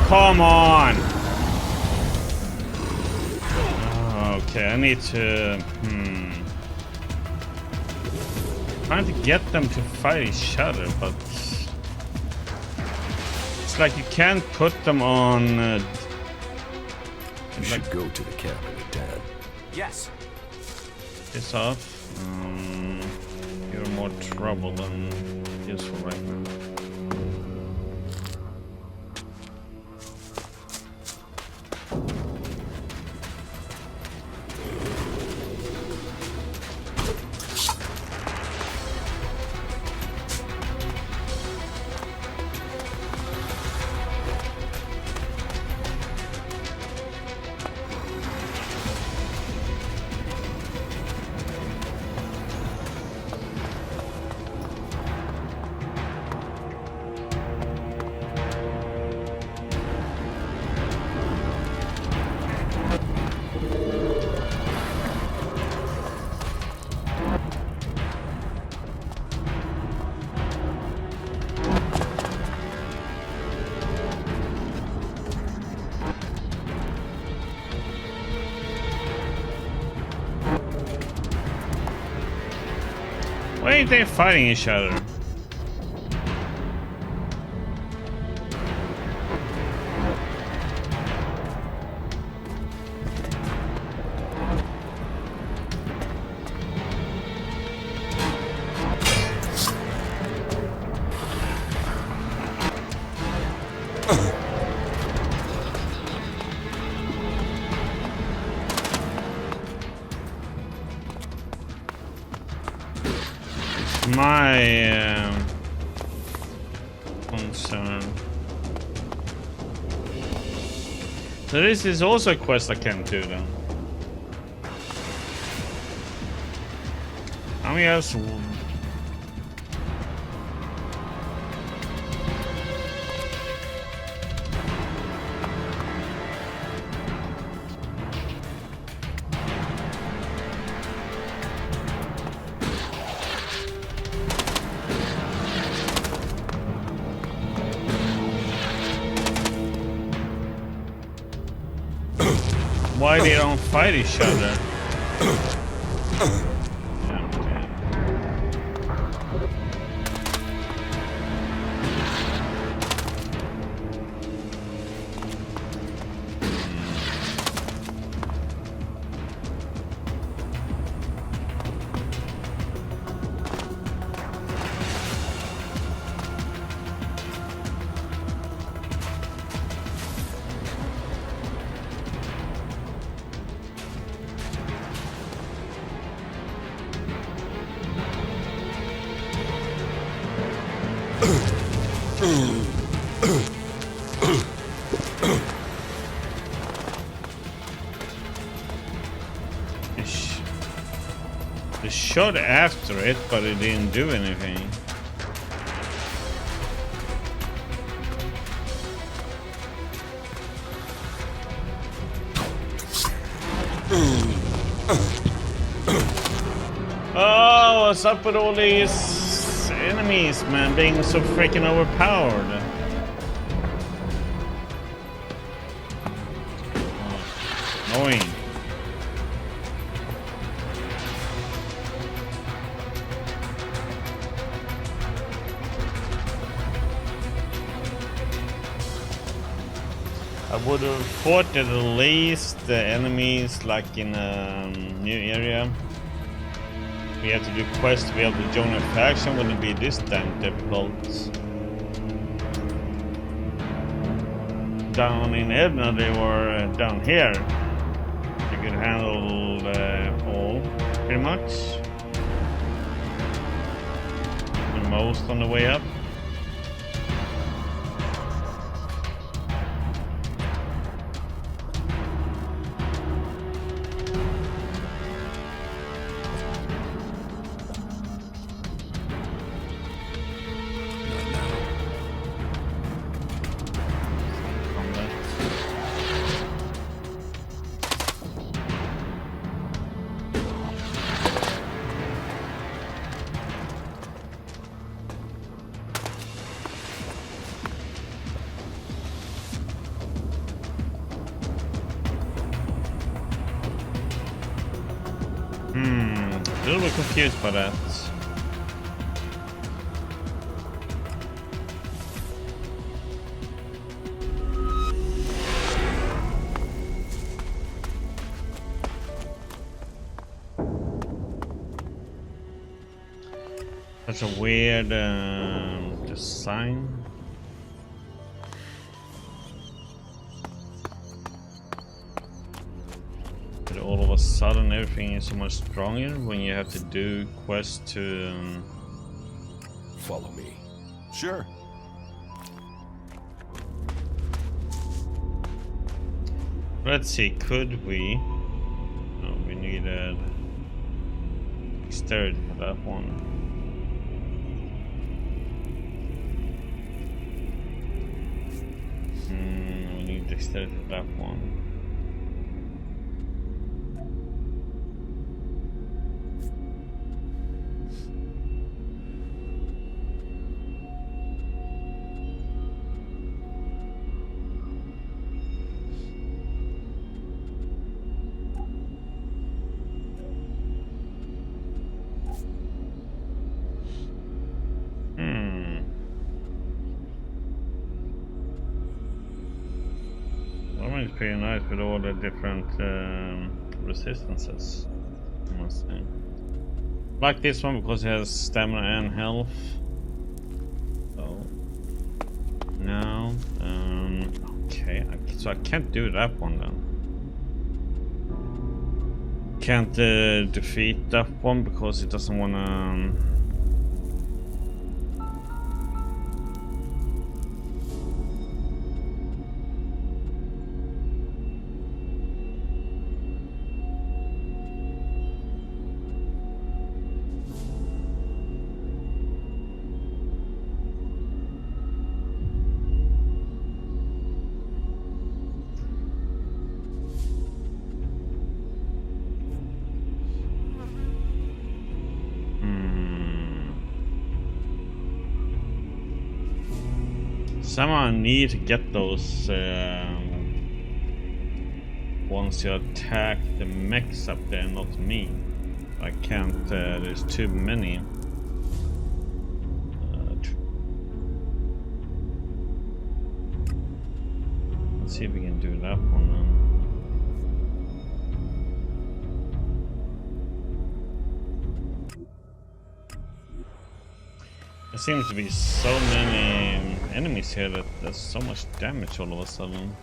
Come on! Okay, I need to... Trying to get them to fight each other, but... It's like you can't put them on... You should go to the cabin with Dad. Yes. Piss off. You're more trouble than useful right now. Why ain't they fighting each other? My concern. So this is also a quest I can't do then. How many else? Why they don't fight each other? They shot after it, but it didn't do anything. Oh, what's up with all these enemies, man, being so freaking overpowered? Annoying. I would have thought that at least the enemies, like in a new area, we have to do quests to be able to join a faction. Wouldn't be this damn difficult. Down in Edna, they were down here. They could handle all, pretty much. The most on the way up. A little bit confused by that. That's a weird design. All of a sudden everything is so much stronger when you have to do quests to follow me. Sure. Let's see, could we? No, we needed dexterity for that one. We need dexterity for that one. pretty nice with all the different resistances, I must say. Like this one because it has stamina and health. So now, okay, so I can't do that one then. Can't defeat that one because it doesn't wanna. Somehow I need to get those once you attack the mechs up there, not me. I can't, there's too many. Let's see if we can do that one then. There seems to be so many enemies here that there's so much damage all of a sudden.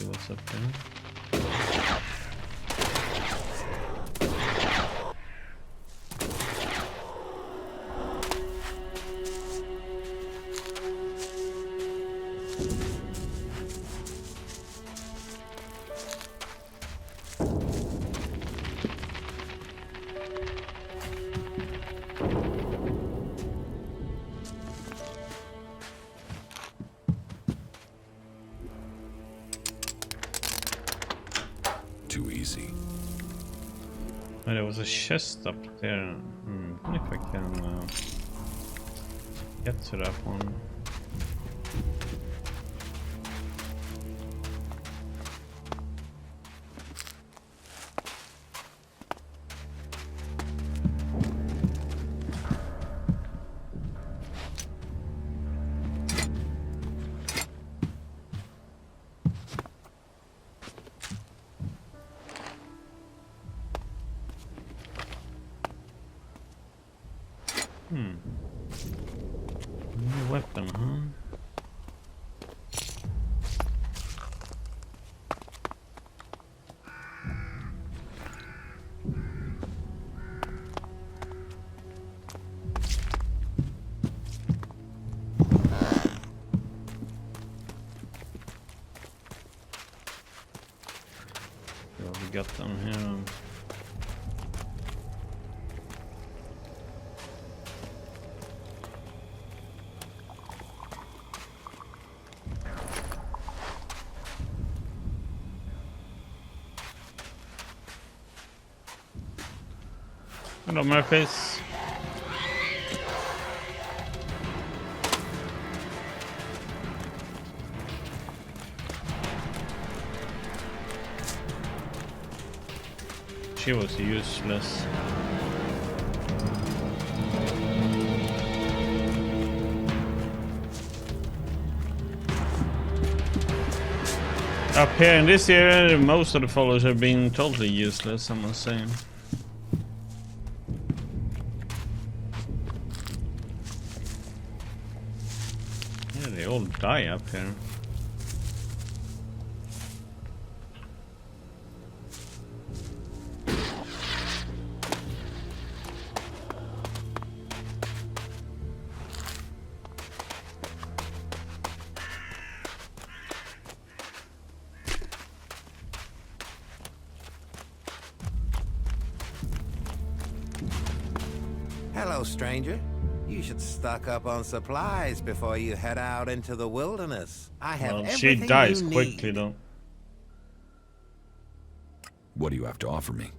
What's up there? Too easy. Oh, there was a chest up there. I wonder if I can get to that one. New weapon, huh? Well, we got them here. Hello, Murphys. She was useless. Up here in this area, most of the followers have been totally useless, I must say. Yeah, they all die up here. Hello, stranger. You should stock up on supplies before you head out into the wilderness. I have everything she dies you quickly need. though. What do you have to offer me?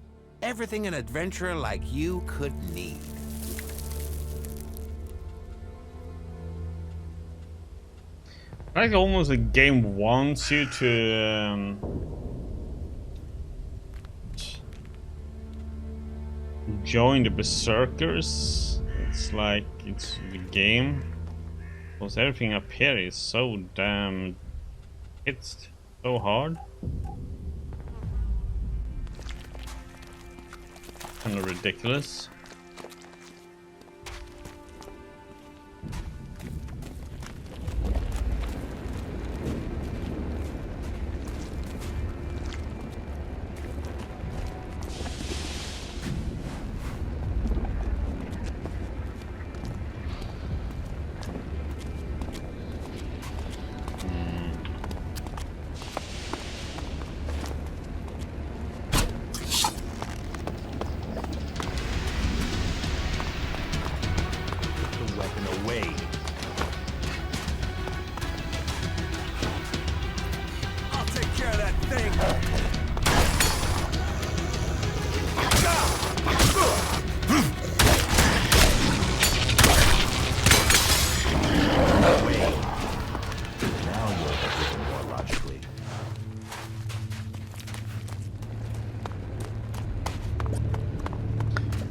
Everything an adventurer like you could need. Like almost the game wants you to join the berserkers. It's like it's the game. Because everything up here is so damn, it's so hard. Kind of ridiculous.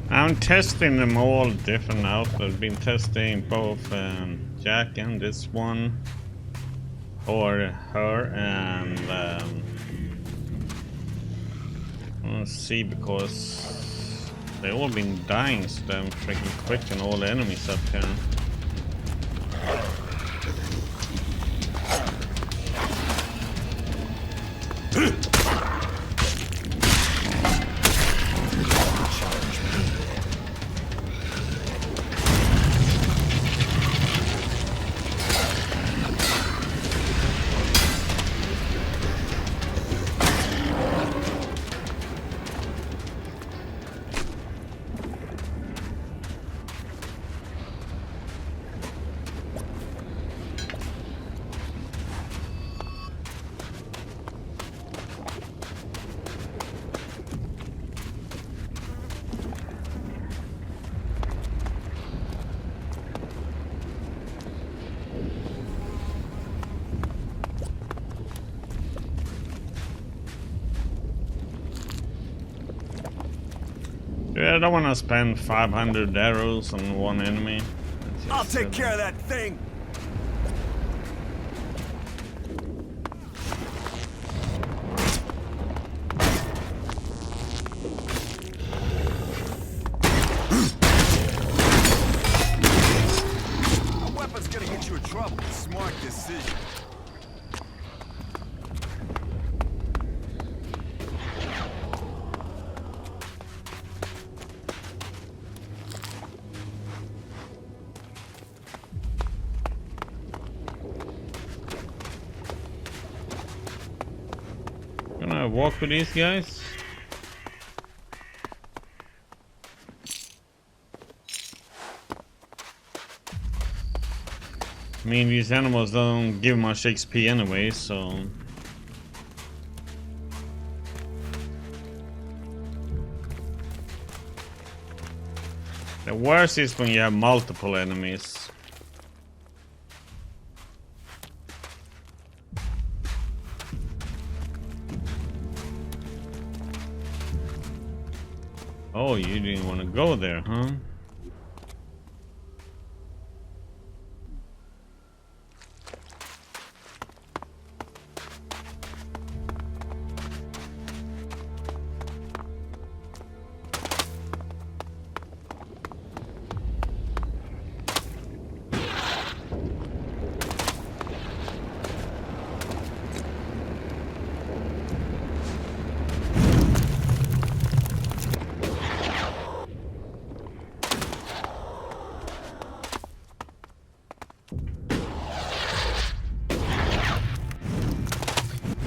I'm testing them all different outfits. I've been testing both Jack and this one, or her, and let's see, because they all been dying, so I'm freaking quitting all the enemies up here. Yeah, I don't want to spend 500 arrows on one enemy. I'll take care of that thing! A weapon's gonna get you in trouble. Smart decision. Gonna walk with these guys. I mean, these animals don't give much XP anyway, so... The worst is when you have multiple enemies. Oh, you didn't want to go there, huh?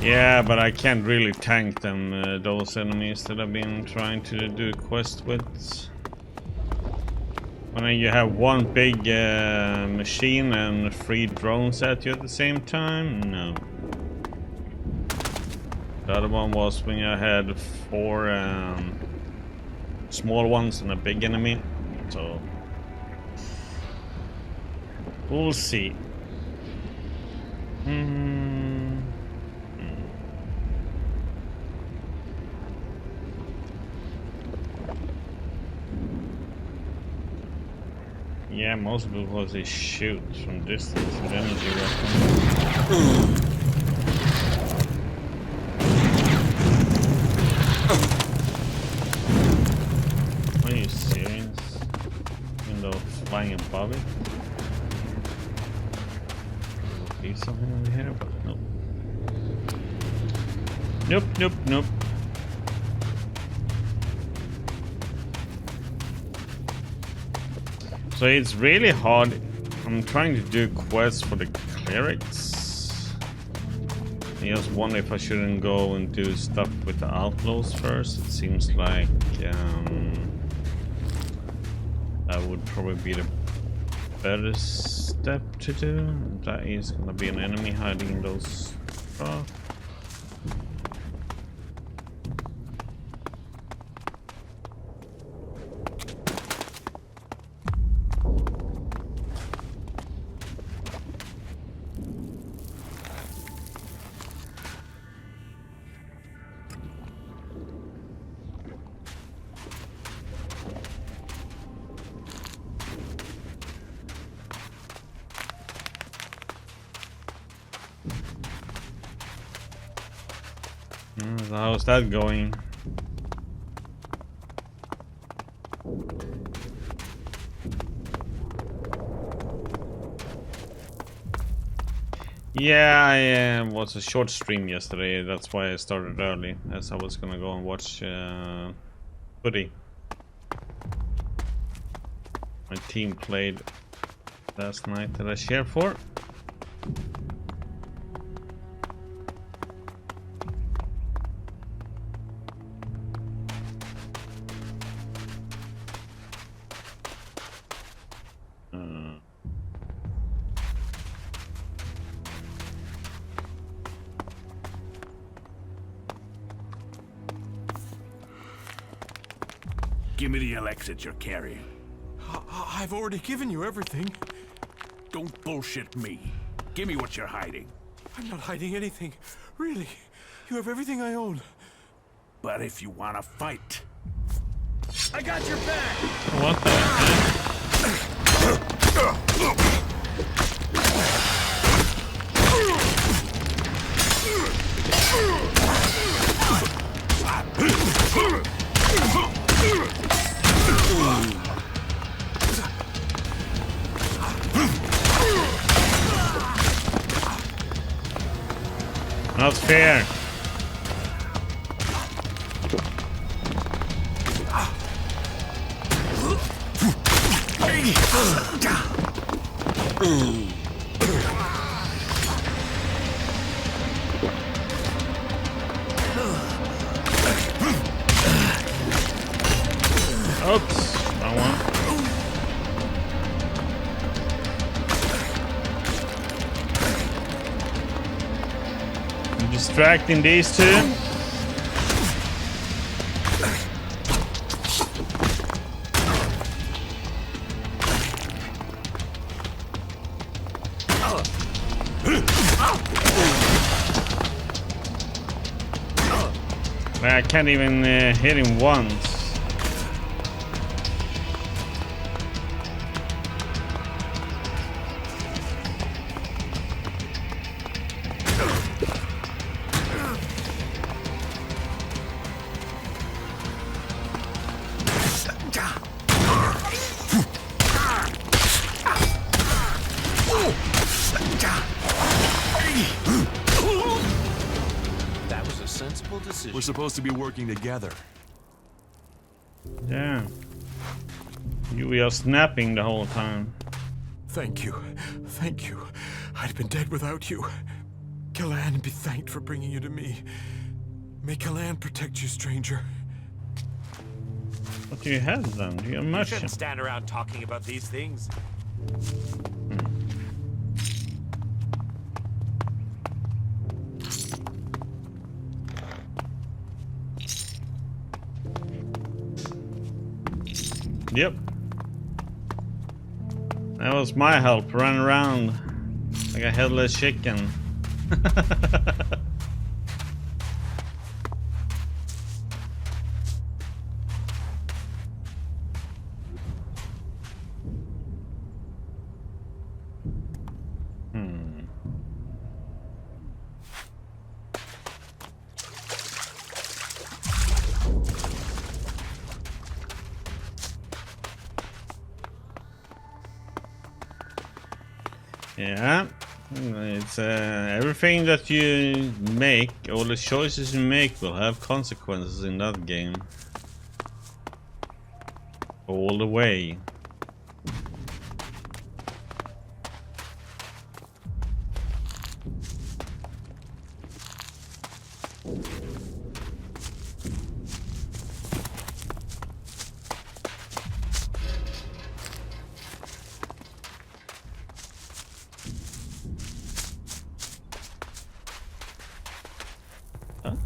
Yeah, but I can't really tank them, those enemies that I've been trying to do quest with. When you have one big machine and 3 drones at you at the same time, no. The other one was when I had 4 small ones and a big enemy. So we'll see. Yeah, mostly because they shoot from distance with energy weapons. Are you serious? Even though flying above it? There'll be something over here, but nope. Nope, nope, nope. So it's really hard. I'm trying to do quests for the clerics. I just wonder if I shouldn't go and do stuff with the outlaws first. It seems like that would probably be the better step to do. That is gonna be an enemy hiding in those stuff. So how's that going? Yeah, I was a short stream yesterday. That's why I started early, as I was gonna go and watch footy. My team played last night that I share for. Give me the ELEX that you're carrying. I've already given you everything. Don't bullshit me. Give me what you're hiding. I'm not hiding anything. Really. You have everything I own. But if you want to fight... I got your back! What the Not fair. Oops, wrong one. I'm distracting these two. I can't even hit him once. That was a sensible decision. We're supposed to be working together. Yeah. You were snapping the whole time. Thank you. Thank you. I'd been dead without you. Kalan be thanked for bringing you to me. May Kalan protect you, stranger. What do you have then? Do you have much? You shouldn't stand around talking about these things. Yep. That was my help, run around like a headless chicken. Yeah, it's everything that you make, all the choices you make will have consequences in that game. All the way.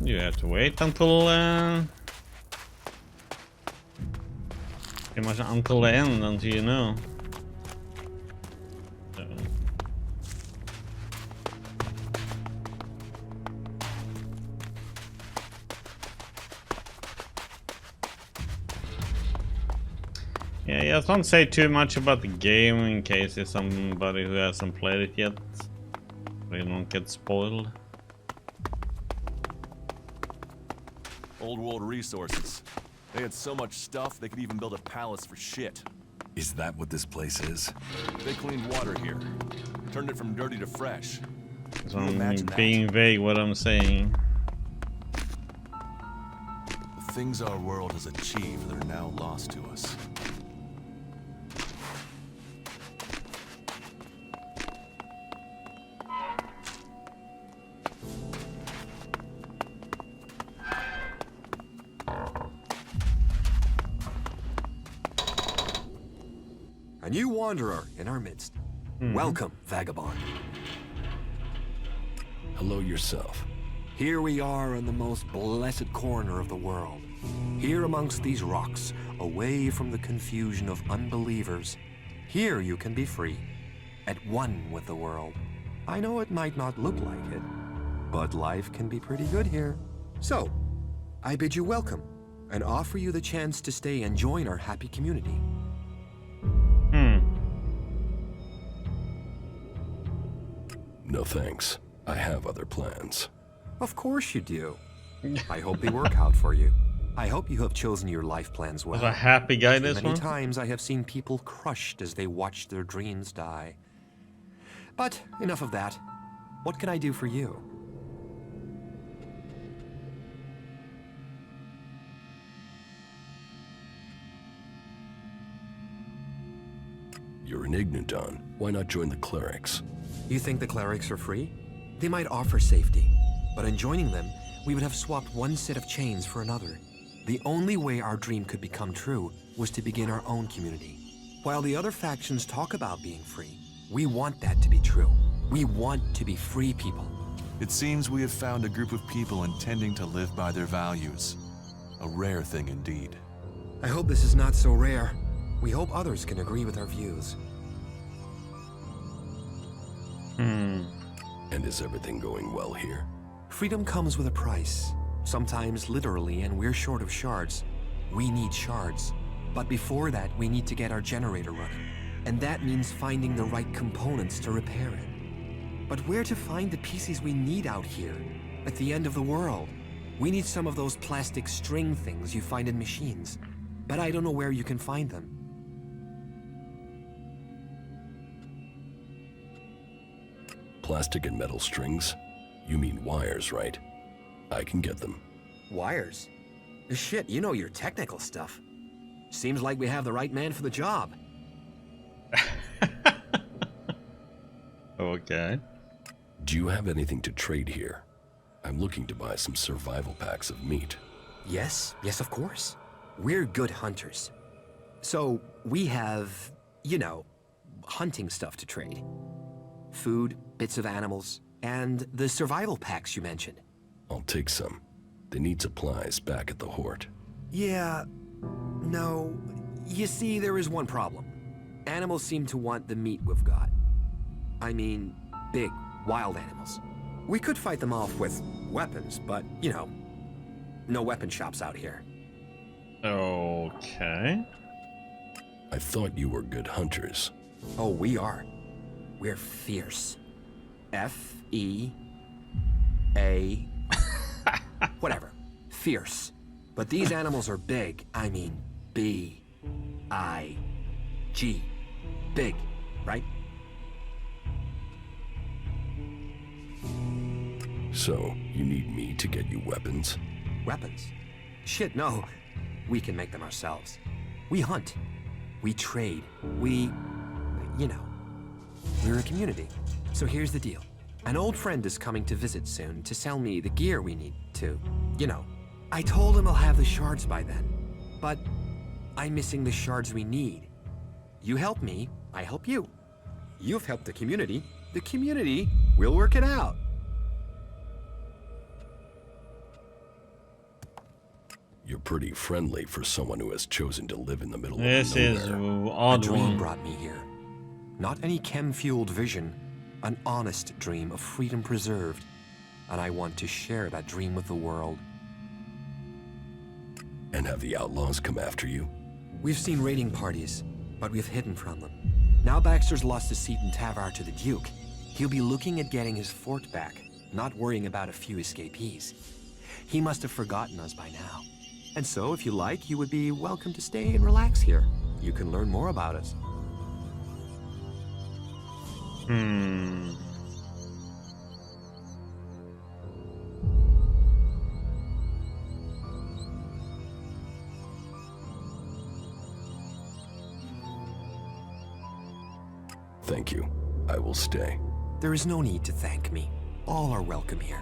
You have to wait until pretty much until the end until you know. So. Yeah, just don't say too much about the game in case there's somebody who hasn't played it yet. So you don't get spoiled. Old world resources. They had so much stuff they could even build a palace for shit. Is that what this place is? They cleaned water here. Turned it from dirty to fresh. So I'm being vague what I'm saying. The things our world has achieved that are now lost to us. A new wanderer in our midst. Welcome, vagabond. Hello yourself. Here we are in the most blessed corner of the world. Here amongst these rocks, away from the confusion of unbelievers. Here you can be free, at one with the world. I know it might not look like it, but life can be pretty good here. So, I bid you welcome, and offer you the chance to stay and join our happy community. No thanks. I have other plans. Of course you do. I hope they work out for you. I hope you have chosen your life plans well. A happy guy, this one. Many times I have seen people crushed as they watch their dreams die. But enough of that. What can I do for you? You're an Ignodon. Why not join the clerics? You think the clerics are free? They might offer safety, but in joining them, we would have swapped one set of chains for another. The only way our dream could become true was to begin our own community. While the other factions talk about being free, we want that to be true. We want to be free people. It seems we have found a group of people intending to live by their values. A rare thing indeed. I hope this is not so rare. We hope others can agree with our views. And is everything going well here? Freedom comes with a price. Sometimes literally, and we're short of shards. We need shards. But before that, we need to get our generator running. And that means finding the right components to repair it. But where to find the pieces we need out here? At the end of the world? We need some of those plastic string things you find in machines. But I don't know where you can find them. Plastic and metal strings? You mean wires, right? I can get them. Wires? Shit, you know your technical stuff. Seems like we have the right man for the job. Okay. Do you have anything to trade here? I'm looking to buy some survival packs of meat. Yes, of course. We're good hunters. So, we have, you know, hunting stuff to trade. Food, bits of animals, and the survival packs you mentioned. I'll take some. They need supplies back at the Hort. Yeah, no, You see, there is one problem. Animals seem to want the meat we've got. I mean, big, wild animals. We could fight them off with weapons, but, you know, no weapon shops out here. Okay. I thought you were good hunters. Oh, we are. We're fierce. F-E-A... whatever. Fierce. But these animals are big. I mean, B-I-G. Big, right? So, you need me to get you weapons? Weapons? Shit, no. We can make them ourselves. We hunt. We trade. We... you know. We're a community. So here's the deal. An old friend is coming to visit soon to sell me the gear we need to... you know. I told him I'll have the shards by then. But I'm missing the shards we need. You help me, I help you. You've helped the community will work it out. You're pretty friendly for someone who has chosen to live in the middle this of nowhere. This is A odd dream one. brought me here. Not any chem-fueled vision. An honest dream of freedom preserved. And I want to share that dream with the world. And have the outlaws come after you? We've seen raiding parties, but we've hidden from them. Now Baxter's lost his seat in Tavar to the Duke. He'll be looking at getting his fort back, not worrying about a few escapees. He must have forgotten us by now. And so, if you like, you would be welcome to stay and relax here. You can learn more about us. Thank you. I will stay. There is no need to thank me. All are welcome here.